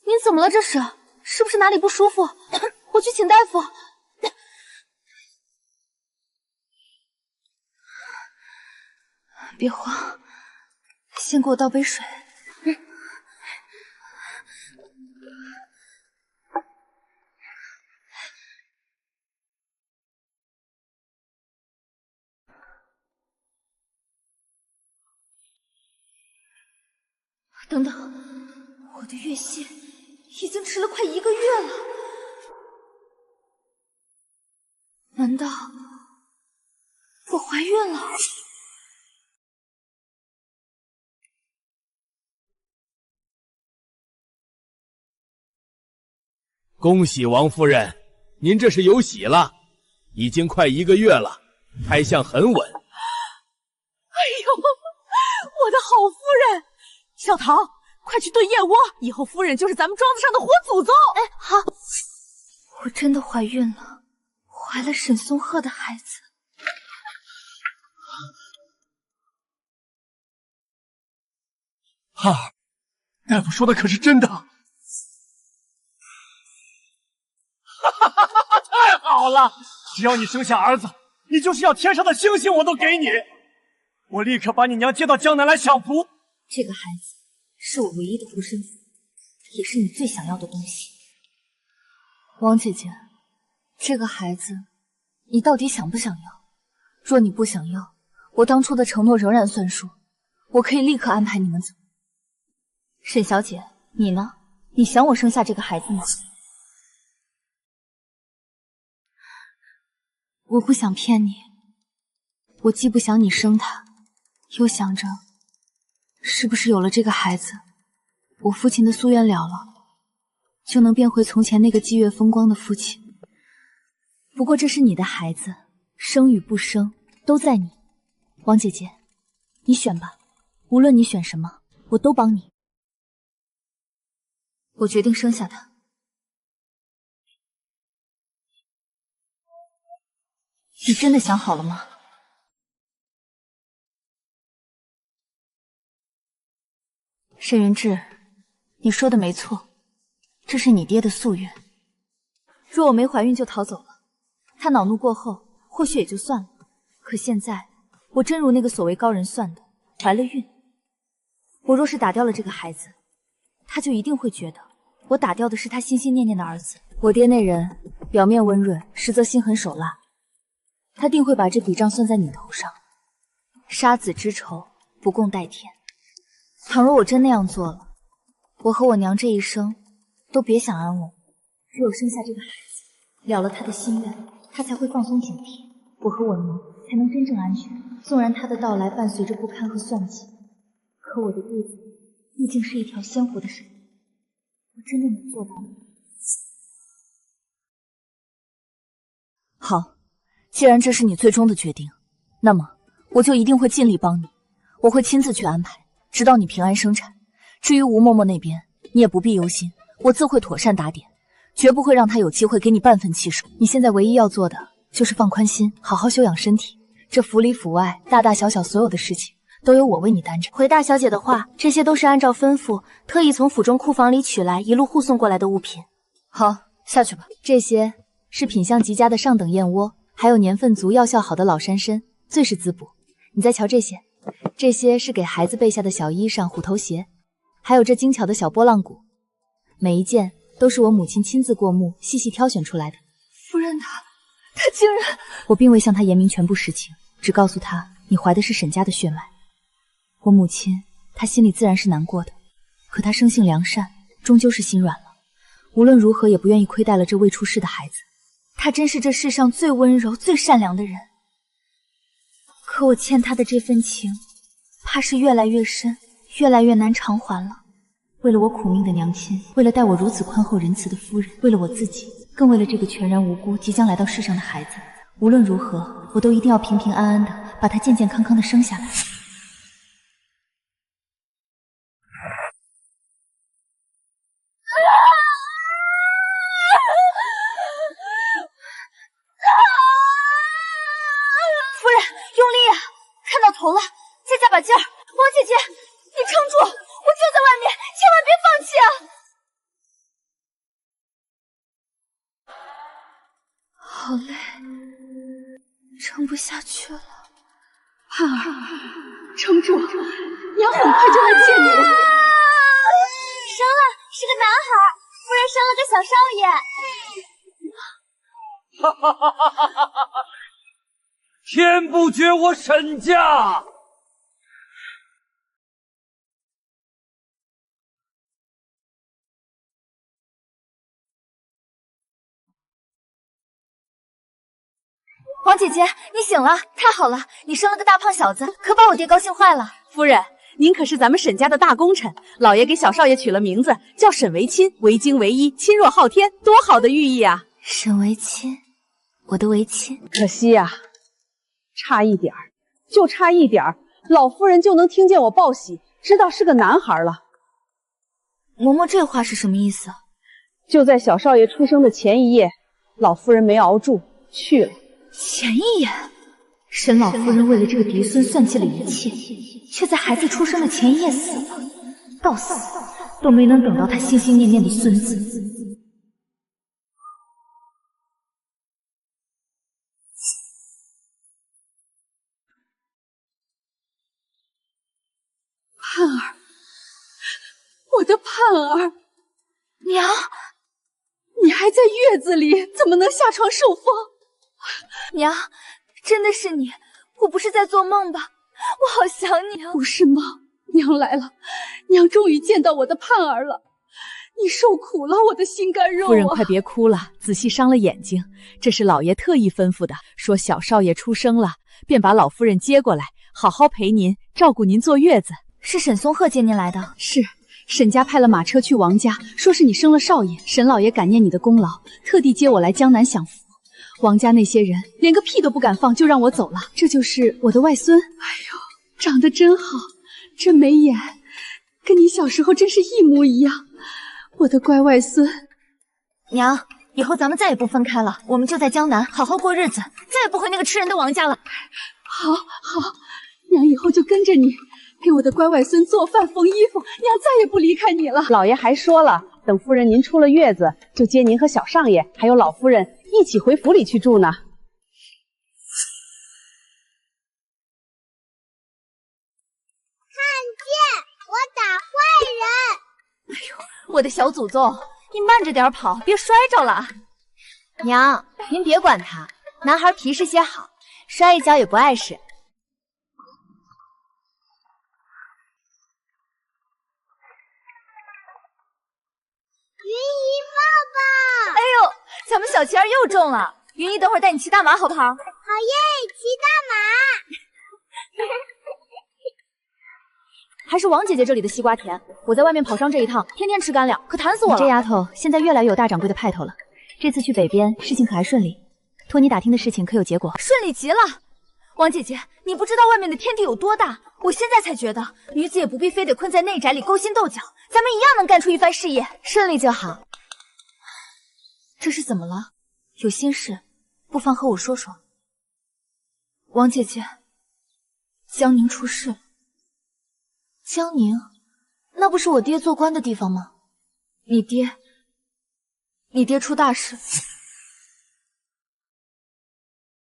你怎么了？这是不是哪里不舒服？我去请大夫。别慌，先给我倒杯水。等等，我的月线已经迟了快1个月了，难道我怀孕了？恭喜王夫人，您这是有喜了，已经快1个月了，胎相很稳。哎呦，我的好夫人！小桃，快去炖燕窝，以后夫人就是咱们庄子上的活祖宗。哎，好，我真的怀孕了，怀了沈松鹤的孩子。哈儿，大夫说的可是真的？太好了！只要你生下儿子，你就是要天上的星星我都给你。我立刻把你娘接到江南来享福。这个孩子是我唯一的护身符，也是你最想要的东西。王姐姐，这个孩子你到底想不想要？若你不想要，我当初的承诺仍然算数，我可以立刻安排你们走。沈小姐，你呢？你想我生下这个孩子吗？我不想骗你，我既不想你生他，又想着是不是有了这个孩子，我父亲的夙愿了了，就能变回从前那个霁月风光的父亲。不过这是你的孩子，生与不生都在你。王姐姐，你选吧，无论你选什么，我都帮你。我决定生下他。你真的想好了吗？沈云志，你说的没错，这是你爹的夙愿。若我没怀孕就逃走了，他恼怒过后，或许也就算了。可现在，我真如那个所谓高人算的，怀了孕。我若是打掉了这个孩子，他就一定会觉得我打掉的是他心心念念的儿子。我爹那人表面温润，实则心狠手辣，他定会把这笔账算在你头上。杀子之仇，不共戴天。倘若我真那样做了，我和我娘这一生都别想安稳。只有生下这个孩子，了了他的心愿，他才会放松警惕，我和我娘才能真正安全。纵然他的到来伴随着不堪和算计，可我的肚子毕竟是一条鲜活的生命，我真的能做到吗？好，既然这是你最终的决定，那么我就一定会尽力帮你，我会亲自去安排，直到你平安生产。至于吴嬷嬷那边，你也不必忧心，我自会妥善打点，绝不会让她有机会给你半分气手。你现在唯一要做的就是放宽心，好好休养身体。这府里府外大大小小所有的事情，都由我为你担着。回大小姐的话，这些都是按照吩咐特意从府中库房里取来，一路护送过来的物品。好，下去吧。这些是品相极佳的上等燕窝，还有年份足、药效好的老山参，最是滋补。你再瞧这些，这些是给孩子备下的小衣裳、虎头鞋，还有这精巧的小波浪鼓，每一件都是我母亲亲自过目、细细挑选出来的。夫人她竟然……我并未向她言明全部实情，只告诉她你怀的是沈家的血脉。我母亲她心里自然是难过的，可她生性良善，终究是心软了，无论如何也不愿意亏待了这未出世的孩子。她真是这世上最温柔、最善良的人。可我欠她的这份情，怕是越来越深，越来越难偿还了。为了我苦命的娘亲，为了待我如此宽厚仁慈的夫人，为了我自己，更为了这个全然无辜即将来到世上的孩子，无论如何，我都一定要平平安安的把他健健康康的生下来。夫人，用力啊！看到头了，再加把劲儿！王姐姐，你撑住，我就在外面，千万别放弃啊！好累，撑不下去了。盼儿，撑住，娘很快就来见你了。生了，是个男孩，夫人生了个小少爷。哈哈哈哈哈哈！天不绝我沈家！王姐姐，你醒了，太好了！你生了个大胖小子，可把我爹高兴坏了。夫人，您可是咱们沈家的大功臣，老爷给小少爷取了名字叫沈为亲，为精为一，亲若昊天，多好的寓意啊！沈为亲，我的为亲。可惜呀，差一点儿，就差一点儿，老夫人就能听见我报喜，知道是个男孩了。嬷嬷这话是什么意思？就在小少爷出生的前一夜，老夫人没熬住，去了。前一夜，沈老夫人为了这个嫡孙算计了一切，却在孩子出生的前一夜死了，到死都没能等到她心心念念的孙子。盼儿，我的盼儿，娘，你还在月子里，怎么能下床受风？娘，真的是你，我不是在做梦吧？我好想你啊！不是梦，娘来了，娘终于见到我的盼儿了。你受苦了，我的心肝肉啊！夫人，快别哭了，仔细伤了眼睛。这是老爷特意吩咐的，说小少爷出生了，便把老夫人接过来，好好陪您，照顾您坐月子。是沈松鹤接您来的？是，沈家派了马车去王家，说是你生了少爷，沈老爷感念你的功劳，特地接我来江南享福。王家那些人连个屁都不敢放，就让我走了。这就是我的外孙。哎呦，长得真好，这眉眼跟你小时候真是一模一样。我的乖外孙。娘，以后咱们再也不分开了，我们就在江南好好过日子，再也不回那个吃人的王家了。好，好，娘以后就跟着你，给我的乖外孙做饭缝衣服，娘再也不离开你了。老爷还说了，等夫人您出了月子，就接您和小上爷还有老夫人一起回府里去住呢。看见我打坏人！哎呦，我的小祖宗，你慢着点跑，别摔着了。娘，您别管他，男孩皮实些好，摔一跤也不碍事。云姨抱抱！哎呦，咱们小琪儿又中了。云姨，等会儿带你骑大马好不好？好耶，骑大马！还是王姐姐这里的西瓜甜，我在外面跑商这一趟，天天吃干粮，可馋死我了。你这丫头现在越来越有大掌柜的派头了。这次去北边，事情可还顺利？托你打听的事情可有结果？顺利极了。王姐姐，你不知道外面的天地有多大，我现在才觉得，女子也不必非得困在内宅里勾心斗角，咱们一样能干出一番事业。顺利就好。这是怎么了？有心事，不妨和我说说。王姐姐，江宁出事了。江宁，那不是我爹做官的地方吗？你爹出大事。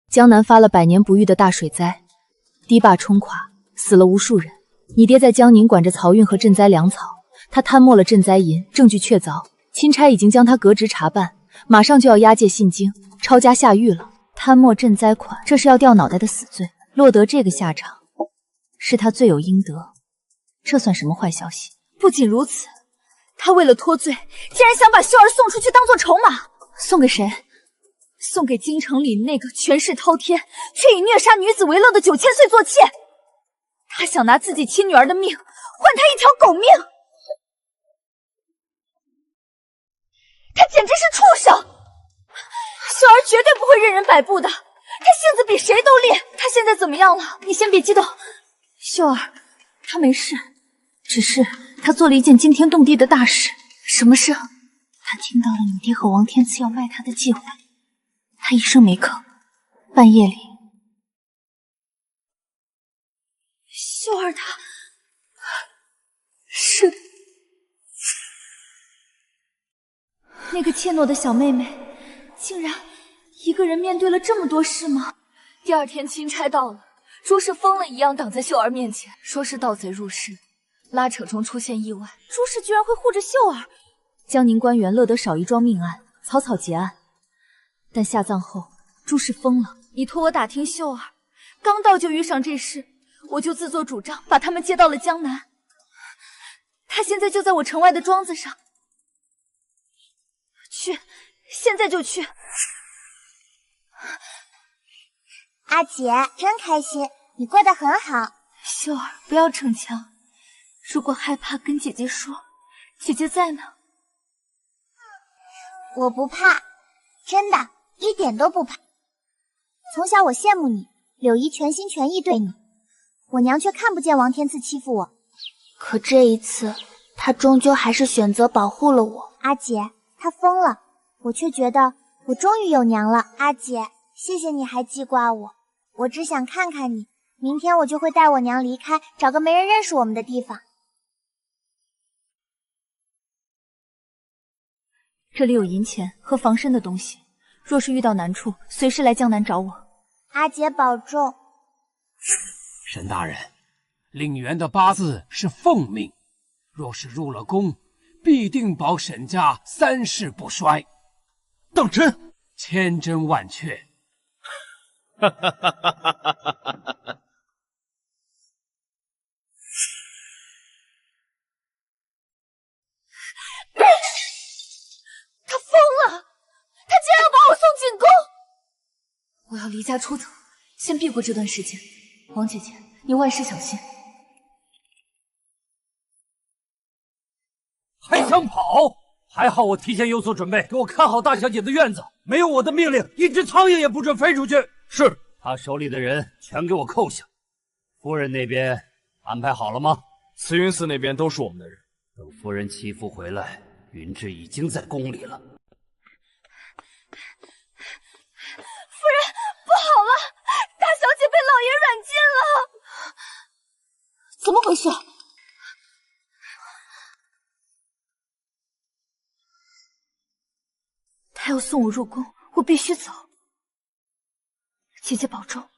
江南发了100年不遇的大水灾，堤坝冲垮，死了无数人。你爹在江宁管着漕运和赈灾粮草，他贪没了赈灾银，证据确凿，钦差已经将他革职查办，马上就要押解信京，抄家下狱了。贪没赈灾款，这是要掉脑袋的死罪，落得这个下场，是他罪有应得。这算什么坏消息？不仅如此，他为了脱罪，竟然想把秀儿送出去当做筹码。送给谁？送给京城里那个权势滔天却以虐杀女子为乐的9000岁做妾。他想拿自己亲女儿的命换他一条狗命，他简直是畜生！秀儿绝对不会任人摆布的，他性子比谁都烈。他现在怎么样了？你先别激动，秀儿，他没事，只是他做了一件惊天动地的大事。什么事？他听到了你爹和王天赐要卖他的计划，他一声没吭，半夜里，秀儿她，是的，那个怯懦的小妹妹，竟然一个人面对了这么多事吗？第二天钦差到了，朱氏疯了一样挡在秀儿面前，说是盗贼入室，拉扯中出现意外，朱氏居然会护着秀儿。江宁官员乐得少一桩命案，草草结案。但下葬后，朱氏疯了。你托我打听秀儿，刚到就遇上这事，我就自作主张把他们接到了江南。他现在就在我城外的庄子上，去，现在就去。阿姐，真开心，你过得很好。秀儿，不要逞强。如果害怕，跟姐姐说，姐姐在呢。我不怕，真的，一点都不怕。从小我羡慕你，柳姨全心全意对你，我娘却看不见王天赐欺负我。可这一次，她终究还是选择保护了我。阿姐，她疯了，我却觉得我终于有娘了。阿姐，谢谢你还记挂我，我只想看看你。明天我就会带我娘离开，找个没人认识我们的地方。这里有银钱和防身的东西，若是遇到难处，随时来江南找我。阿姐保重。沈大人，令媛的八字是凤命，若是入了宫，必定保沈家3世不衰。当真？千真万确。哈哈哈哈哈哈！他疯了！他竟然要把我送进宫！我要离家出走，先避过这段时间。王姐姐，你万事小心。还想跑？还好我提前有所准备，给我看好大小姐的院子。没有我的命令，一只苍蝇也不准飞出去。是。他手里的人全给我扣下。夫人那边安排好了吗？慈云寺那边都是我们的人。等夫人祈福回来，云芝已经在宫里了。夫人，不好了，大小姐被老爷软禁了。怎么回事？他要送我入宫，我必须走。姐姐保重。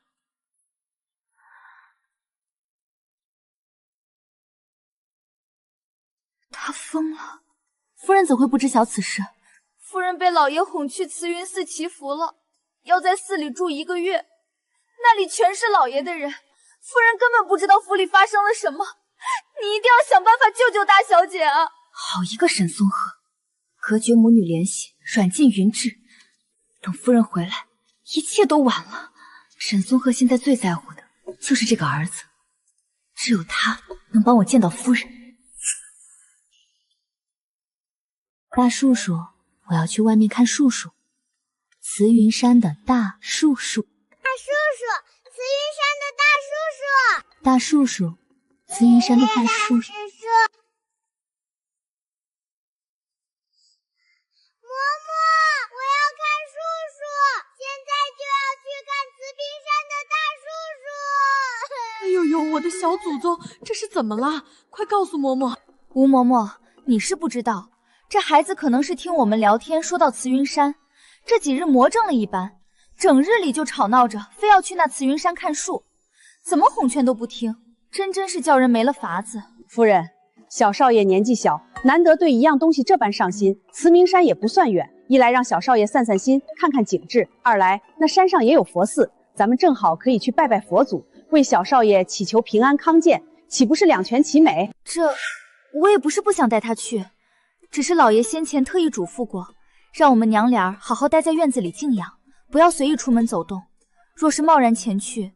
他疯了，夫人怎会不知晓此事？夫人被老爷哄去慈云寺祈福了，要在寺里住1个月，那里全是老爷的人，夫人根本不知道府里发生了什么。你一定要想办法救救大小姐啊！好一个沈松鹤，隔绝母女联系，软禁云芝。等夫人回来，一切都晚了。沈松鹤现在最在乎的就是这个儿子，只有他能帮我见到夫人。大树树，我要去外面看树树。慈云山的大树树，大叔叔，慈云山的大叔叔，大树树，慈云山的大树树。嬷嬷，我要看树树，现在就要去看慈云山的大树树。哎呦呦，我的小祖宗，这是怎么了？快告诉嬷嬷。吴嬷嬷，你是不知道，这孩子可能是听我们聊天说到慈云山，这几日魔怔了一般，整日里就吵闹着，非要去那慈云山看树，怎么哄劝都不听，真是叫人没了法子。夫人，小少爷年纪小，难得对一样东西这般上心，慈明山也不算远，一来让小少爷散散心，看看景致，二来那山上也有佛寺，咱们正好可以去拜拜佛祖，为小少爷祈求平安康健，岂不是两全其美？这我也不是不想带他去，只是老爷先前特意嘱咐过，让我们娘俩好好待在院子里静养，不要随意出门走动。若是贸然前去，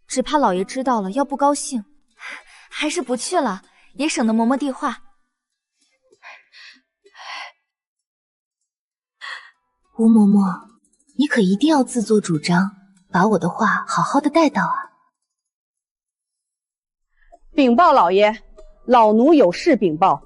只怕老爷知道了要不高兴，还是不去了，也省得嬷嬷递话。吴嬷嬷，你可一定要自作主张，把我的话好好的带到啊！禀报老爷，老奴有事禀报。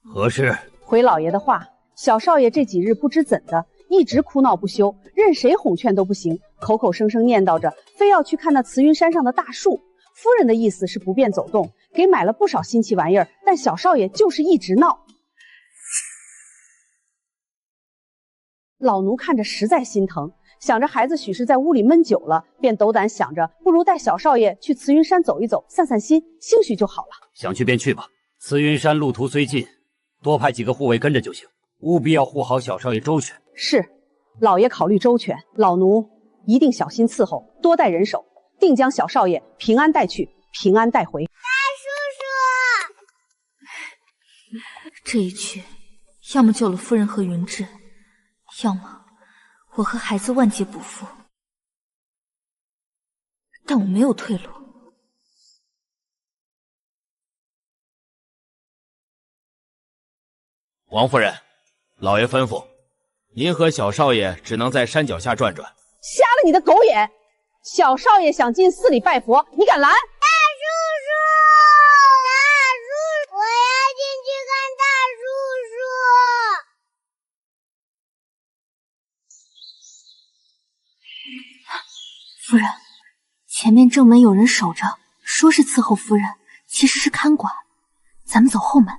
何事？回老爷的话，小少爷这几日不知怎的，一直哭闹不休，任谁哄劝都不行，口口声声念叨着非要去看那慈云山上的大树。夫人的意思是不便走动，给买了不少新奇玩意儿，但小少爷就是一直闹。老奴看着实在心疼，想着孩子许是在屋里闷久了，便斗胆想着不如带小少爷去慈云山走一走，散散心，兴许就好了。想去便去吧，慈云山路途虽近，多派几个护卫跟着就行，务必要护好小少爷周全。是，老爷考虑周全，老奴一定小心伺候，多带人手，定将小少爷平安带去，平安带回。大叔叔，这一去，要么救了夫人和云志，要么我和孩子万劫不复。但我没有退路。王夫人，老爷吩咐，您和小少爷只能在山脚下转转。瞎了你的狗眼！小少爷想进寺里拜佛，你敢拦？大叔叔，我要进去看大叔叔。夫人，前面正门有人守着，说是伺候夫人，其实是看管。咱们走后门。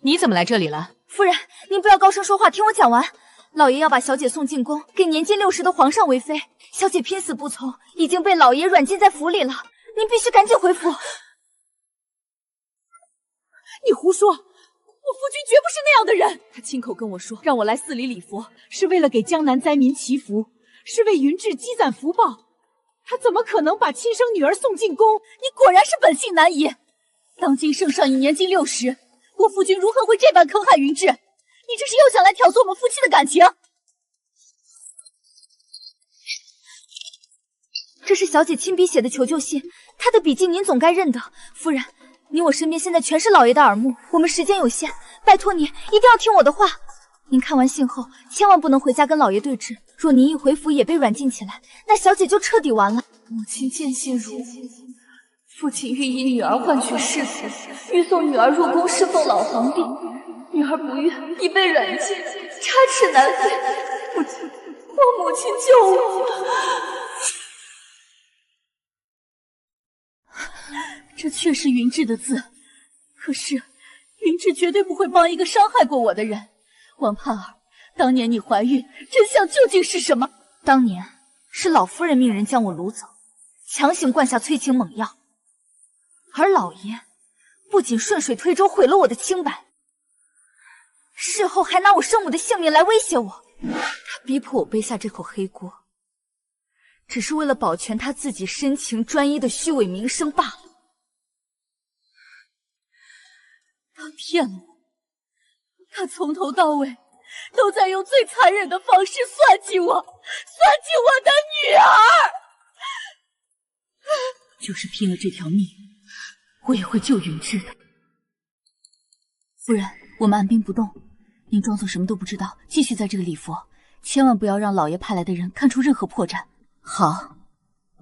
你怎么来这里了？夫人，您不要高声说话，听我讲完。老爷要把小姐送进宫，给年近60的皇上为妃。小姐拼死不从，已经被老爷软禁在府里了。您必须赶紧回府。你胡说！我夫君绝不是那样的人。他亲口跟我说，让我来寺里礼佛，是为了给江南灾民祈福，是为云志积攒福报。他怎么可能把亲生女儿送进宫？你果然是本性难移。当今圣上已年近60。我夫君如何会这般坑害云志？你这是又想来挑唆我们夫妻的感情？这是小姐亲笔写的求救信，她的笔迹您总该认得。夫人，你我身边现在全是老爷的耳目，我们时间有限，拜托你一定要听我的话。您看完信后，千万不能回家跟老爷对峙。若您一回府也被软禁起来，那小姐就彻底完了。母亲见信如故。父亲欲以女儿换取世福，欲送女儿入宫侍奉老皇帝，女儿不愿，已被软禁，插翅难飞。母亲，我母亲救我！这确是云志的字，可是云志绝对不会帮一个伤害过我的人。王盼儿，当年你怀孕，真相究竟是什么？当年是老夫人命人将我掳走，强行灌下催情猛药。而老爷不仅顺水推舟毁了我的清白，事后还拿我生母的性命来威胁我。他逼迫我背下这口黑锅，只是为了保全他自己深情专一的虚伪名声罢了。他骗了我，他从头到尾都在用最残忍的方式算计我，算计我的女儿。就是拼了这条命，我也会救云志的。夫人，我们按兵不动，您装作什么都不知道，继续在这个礼佛，千万不要让老爷派来的人看出任何破绽。好，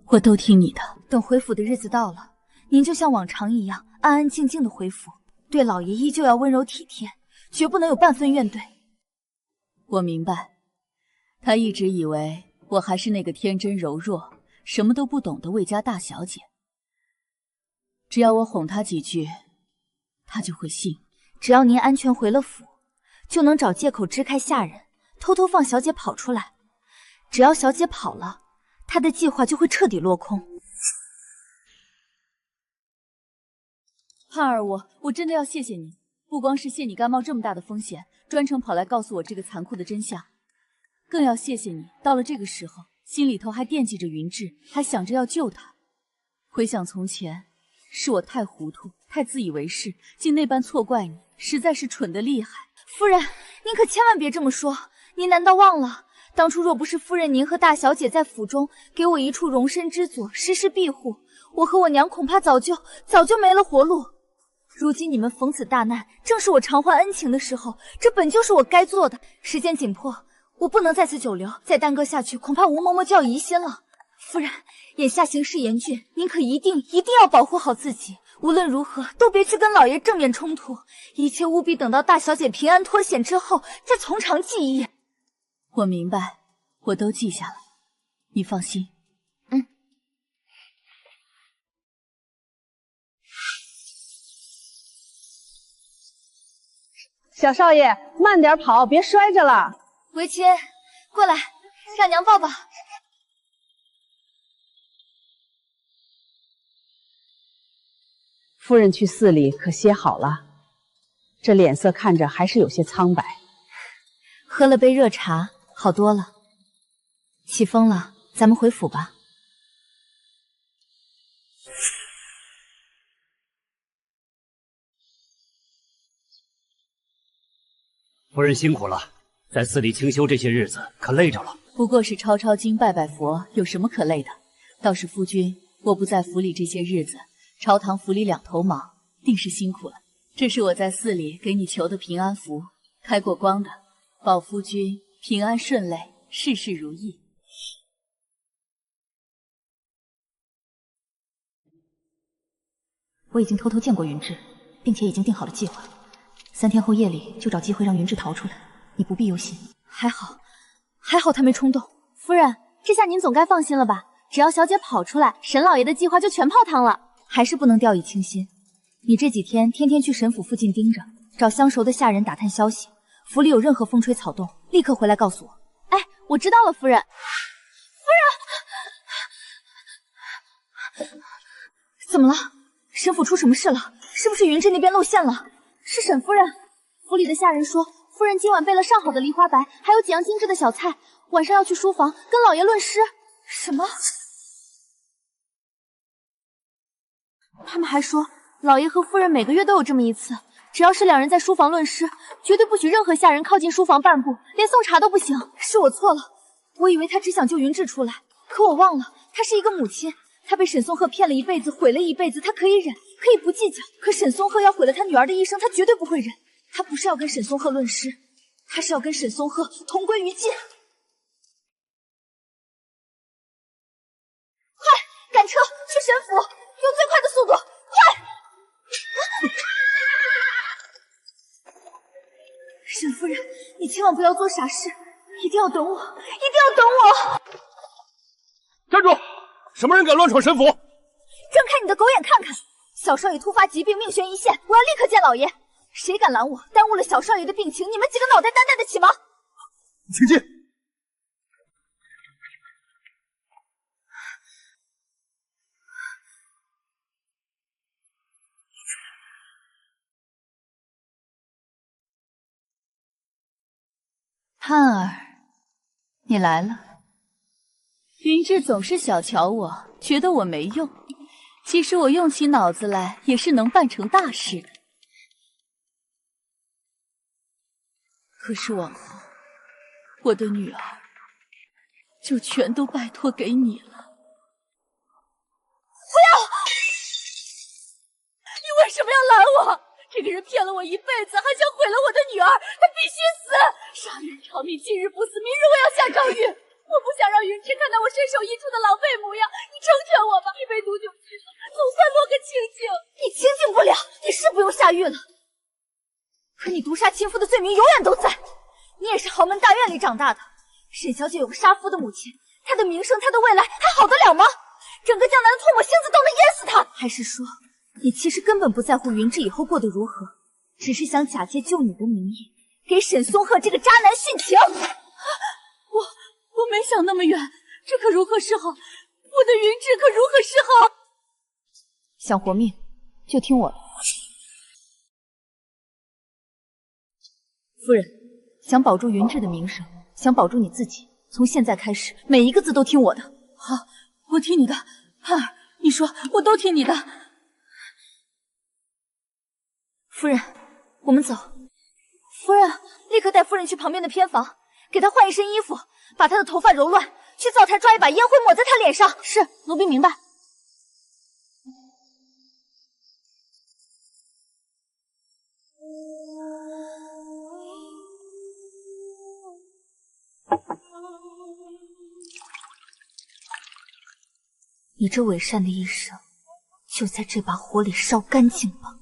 我都听你的。等回府的日子到了，您就像往常一样，安安静静的回府，对老爷依旧要温柔体贴，绝不能有半分怨怼。我明白，他一直以为我还是那个天真柔弱、什么都不懂的魏家大小姐。只要我哄他几句，他就会信。只要您安全回了府，就能找借口支开下人，偷偷放小姐跑出来。只要小姐跑了，他的计划就会彻底落空。盼儿，我真的要谢谢你，不光是谢你甘冒这么大的风险，专程跑来告诉我这个残酷的真相，更要谢谢你到了这个时候，心里头还惦记着云志，还想着要救他。回想从前，是我太糊涂，太自以为是，竟那般错怪你，实在是蠢得厉害。夫人，您可千万别这么说，您难道忘了当初若不是夫人您和大小姐在府中给我一处容身之所，时时庇护，我和我娘恐怕早就没了活路。如今你们逢此大难，正是我偿还恩情的时候，这本就是我该做的。时间紧迫，我不能在此久留，再耽搁下去，恐怕吴嬷嬷就要疑心了。夫人，眼下形势严峻，您可一定要保护好自己。无论如何，都别去跟老爷正面冲突，一切务必等到大小姐平安脱险之后，再从长计议。我明白，我都记下了，你放心。小少爷，慢点跑，别摔着了。维亲，过来，让娘抱抱。夫人去寺里可歇好了，这脸色看着还是有些苍白。喝了杯热茶，好多了。起风了，咱们回府吧。夫人辛苦了，在寺里清修这些日子，可累着了。不过是抄抄经、拜拜佛，有什么可累的？倒是夫君，我不在府里这些日子，朝堂府里两头忙，定是辛苦了。这是我在寺里给你求的平安符，开过光的，保夫君平安顺累，事事如意。我已经偷偷见过云志，并且已经定好了计划。3天后夜里就找机会让云志逃出来，你不必忧心。还好他没冲动。夫人，这下您总该放心了吧？只要小姐跑出来，沈老爷的计划就全泡汤了。还是不能掉以轻心。你这几天天天去沈府附近盯着，找相熟的下人打探消息，府里有任何风吹草动，立刻回来告诉我。哎，我知道了，夫人。夫人，怎么了？沈府出什么事了？是不是云志那边露馅了？是沈夫人。府里的下人说，夫人今晚备了上好的梨花白，还有几样精致的小菜，晚上要去书房跟老爷论诗。什么？他们还说，老爷和夫人每个月都有这么一次，只要是两人在书房论诗，绝对不许任何下人靠近书房半步，连送茶都不行。是我错了，我以为他只想救云志出来，可我忘了，她是一个母亲。他被沈松鹤骗了一辈子，毁了一辈子，他可以忍，可以不计较。可沈松鹤要毁了他女儿的一生，他绝对不会忍。他不是要跟沈松鹤论诗，他是要跟沈松鹤同归于尽。快，赶车去沈府，用最快的速度，快！沈夫人，你千万不要做傻事，一定要等我，一定要等我！站住！什么人敢乱闯沈府？睁开你的狗眼看看，小少爷突发疾病，命悬一线，我要立刻见老爷。谁敢拦我，耽误了小少爷的病情，你们几个脑袋担待得起吗？请进。盼儿，你来了。云志总是小瞧我，觉得我没用。其实我用起脑子来也是能办成大事的。可是往后，我的女儿就全都拜托给你了。不要！你为什么要拦我？这个人骗了我一辈子，还想毁了我的女儿，他必须死！杀人偿命，今日不死，明日我要下诏狱。我不想让云芝看到我身首异处的狼狈模样，你成全我吧！一杯毒酒吃了，总算落个清净。你清净不了，你是不用下狱了。可你毒杀亲夫的罪名永远都在。你也是豪门大院里长大的，沈小姐有个杀夫的母亲，她的名声，她的未来还好得了吗？整个江南的唾沫星子都能淹死她。还是说，你其实根本不在乎云芝以后过得如何，只是想假借救你的名义，给沈松鹤这个渣男殉情？我没想那么远，这可如何是好？我的云芝可如何是好？想活命，就听我的。夫人，想保住云芝的名声，想保住你自己，从现在开始，每一个字都听我的。好，我听你的。盼儿，你说，我都听你的。夫人，我们走。夫人，立刻带夫人去旁边的偏房，给她换一身衣服，把她的头发揉乱，去灶台抓一把烟灰抹在她脸上。是，奴婢明白。你这伪善的一生，就在这把火里烧干净吧。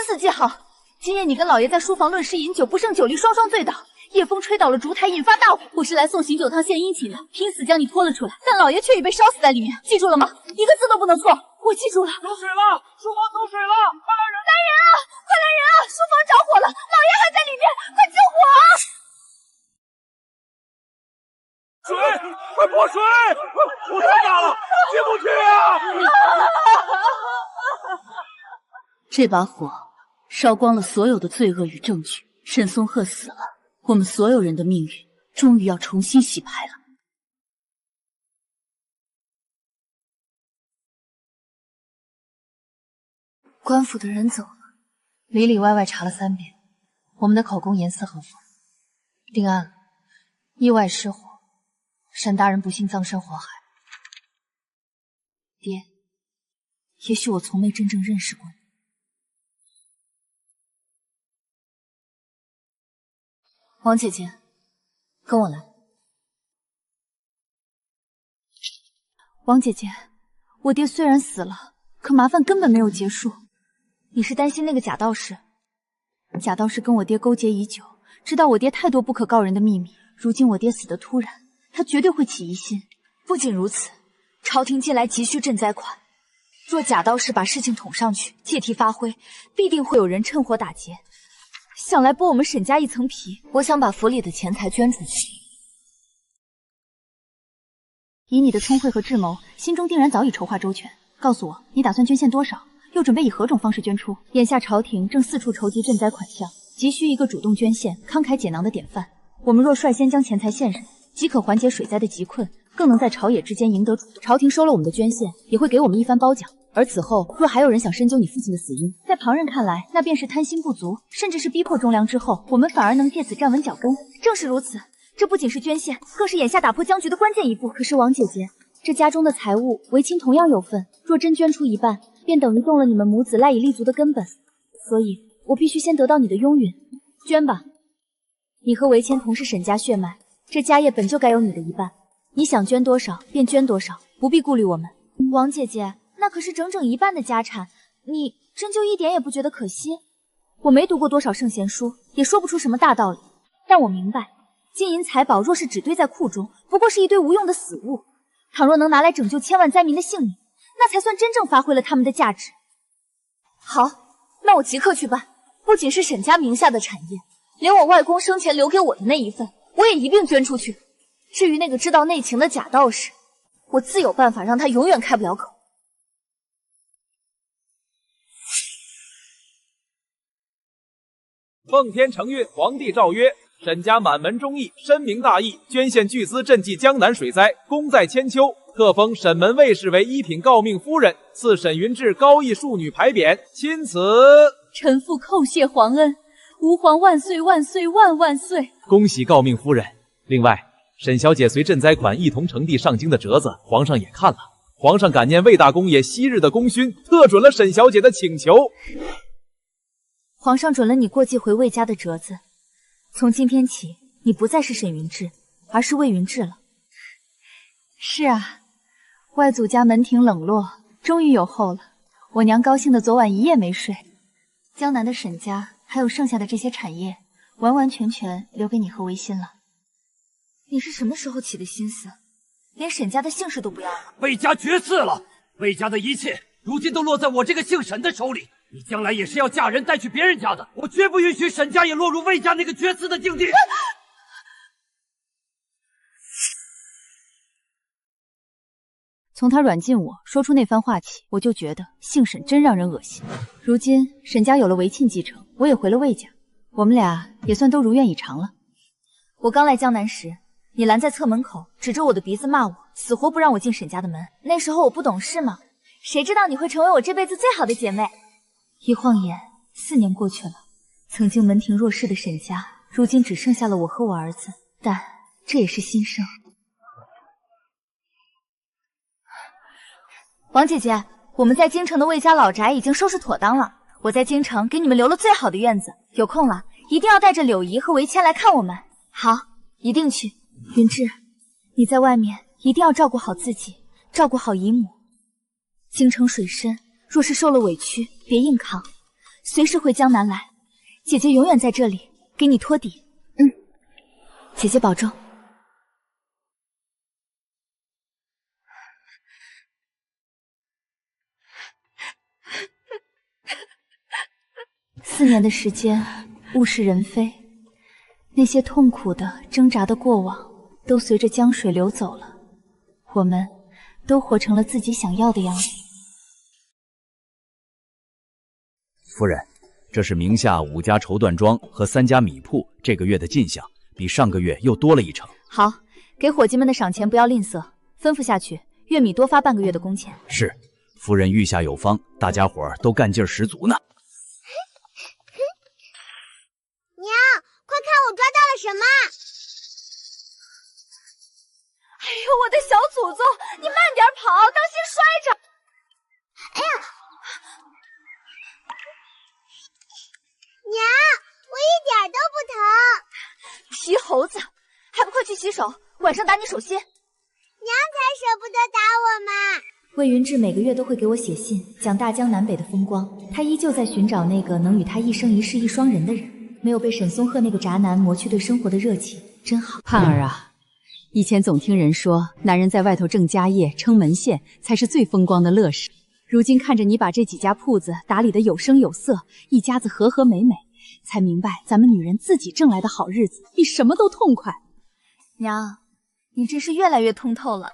死记好，今夜你跟老爷在书房论诗饮酒，不胜酒力，双双醉倒。夜风吹倒了烛台，引发大火。我是来送醒酒汤献殷勤的，拼死将你拖了出来，但老爷却已被烧死在里面。记住了吗？一个字都不能错。我记住了。走水了，书房走水了，快来人！来人啊！快来人啊！书房着火了，老爷还在里面，快救火啊！水，快泼水！火太大了，进不去啊！这把火烧光了所有的罪恶与证据。沈松鹤死了，我们所有人的命运终于要重新洗牌了。官府的人走了，里里外外查了3遍，我们的口供严丝合缝，定案了。意外失火，沈大人不幸葬身火海。爹，也许我从没真正认识过你。王姐姐，跟我来。王姐姐，我爹虽然死了，可麻烦根本没有结束。你是担心那个假道士？假道士跟我爹勾结已久，知道我爹太多不可告人的秘密。如今我爹死得突然，他绝对会起疑心。不仅如此，朝廷近来急需赈灾款，若假道士把事情捅上去，借题发挥，必定会有人趁火打劫，想来剥我们沈家一层皮。我想把府里的钱财捐出去。以你的聪慧和智谋，心中定然早已筹划周全。告诉我，你打算捐献多少？又准备以何种方式捐出？眼下朝廷正四处筹集赈灾款项，急需一个主动捐献、慷慨解囊的典范。我们若率先将钱财献上，即可缓解水灾的急困，更能在朝野之间赢得主动。朝廷收了我们的捐献，也会给我们一番褒奖。而此后，若还有人想深究你父亲的死因，在旁人看来，那便是贪心不足，甚至是逼迫忠良之后，我们反而能借此站稳脚跟。正是如此，这不仅是捐献，更是眼下打破僵局的关键一步。可是王姐姐，这家中的财物，为亲同样有份，若真捐出一半，便等于动了你们母子赖以立足的根本。所以，我必须先得到你的拥允。捐吧。你和维谦同是沈家血脉，这家业本就该有你的一半。你想捐多少便捐多少，不必顾虑我们。王姐姐，那可是整整一半的家产，你真就一点也不觉得可惜？我没读过多少圣贤书，也说不出什么大道理，但我明白，金银财宝若是只堆在库中，不过是一堆无用的死物。倘若能拿来拯救千万灾民的性命，那才算真正发挥了他们的价值。好，那我即刻去办。不仅是沈家名下的产业，连我外公生前留给我的那一份，我也一并捐出去。至于那个知道内情的假道士，我自有办法让他永远开不了口。奉天承运，皇帝诏曰：沈家满门忠义，深明大义，捐献巨资赈济江南水灾，功在千秋。特封沈门卫士为一品诰命夫人，赐沈云志高义庶女牌匾。钦此。臣父叩谢皇恩，吾皇万岁万岁万万岁！恭喜诰命夫人。另外，沈小姐随赈灾款一同呈递上京的折子，皇上也看了。皇上感念魏大公爷昔日的功勋，特准了沈小姐的请求。皇上准了你过继回魏家的折子，从今天起，你不再是沈云志，而是魏云志了。是啊，外祖家门庭冷落，终于有后了。我娘高兴的昨晚一夜没睡。江南的沈家还有剩下的这些产业，完完全全留给你和维新了。你是什么时候起的心思，连沈家的姓氏都不要了？魏家绝嗣了，魏家的一切如今都落在我这个姓沈的手里。你将来也是要嫁人带去别人家的，我绝不允许沈家也落入魏家那个绝嗣的境地。从他软禁我说出那番话起，我就觉得姓沈真让人恶心。如今沈家有了韦庆继承，我也回了魏家，我们俩也算都如愿以偿了。我刚来江南时，你拦在侧门口，指着我的鼻子骂我，死活不让我进沈家的门。那时候我不懂事嘛，谁知道你会成为我这辈子最好的姐妹。一晃眼4年过去了，曾经门庭若市的沈家，如今只剩下了我和我儿子，但这也是新生。王姐姐，我们在京城的魏家老宅已经收拾妥当了，我在京城给你们留了最好的院子，有空了一定要带着柳姨和维谦来看我们。好，一定去。云志，你在外面一定要照顾好自己，照顾好姨母。京城水深，若是受了委屈，别硬扛，随时回江南来，姐姐永远在这里给你托底。姐姐保重。4年的时间，物是人非，那些痛苦的、挣扎的过往，都随着江水流走了。我们都活成了自己想要的样子。夫人，这是名下5家绸缎庄和3家米铺这个月的进项，比上个月又多了1成。好，给伙计们的赏钱不要吝啬，吩咐下去，月米多发半个月的工钱。是，夫人御下有方，大家伙儿都干劲十足呢。娘，快看我抓到了什么！哎呦，我的小祖宗，你慢点跑，当心摔着！哎呀，娘，我一点都不疼。皮猴子，还不快去洗手，晚上打你手心！娘才舍不得打我嘛。魏云志每个月都会给我写信，讲大江南北的风光。他依旧在寻找那个能与他一生一世一双人的人，没有被沈松鹤那个渣男磨去对生活的热情，真好。盼儿啊，以前总听人说，男人在外头挣家业、撑门线才是最风光的乐事。如今看着你把这几家铺子打理得有声有色，一家子和和美美，才明白咱们女人自己挣来的好日子比什么都痛快。娘，你真是越来越通透了。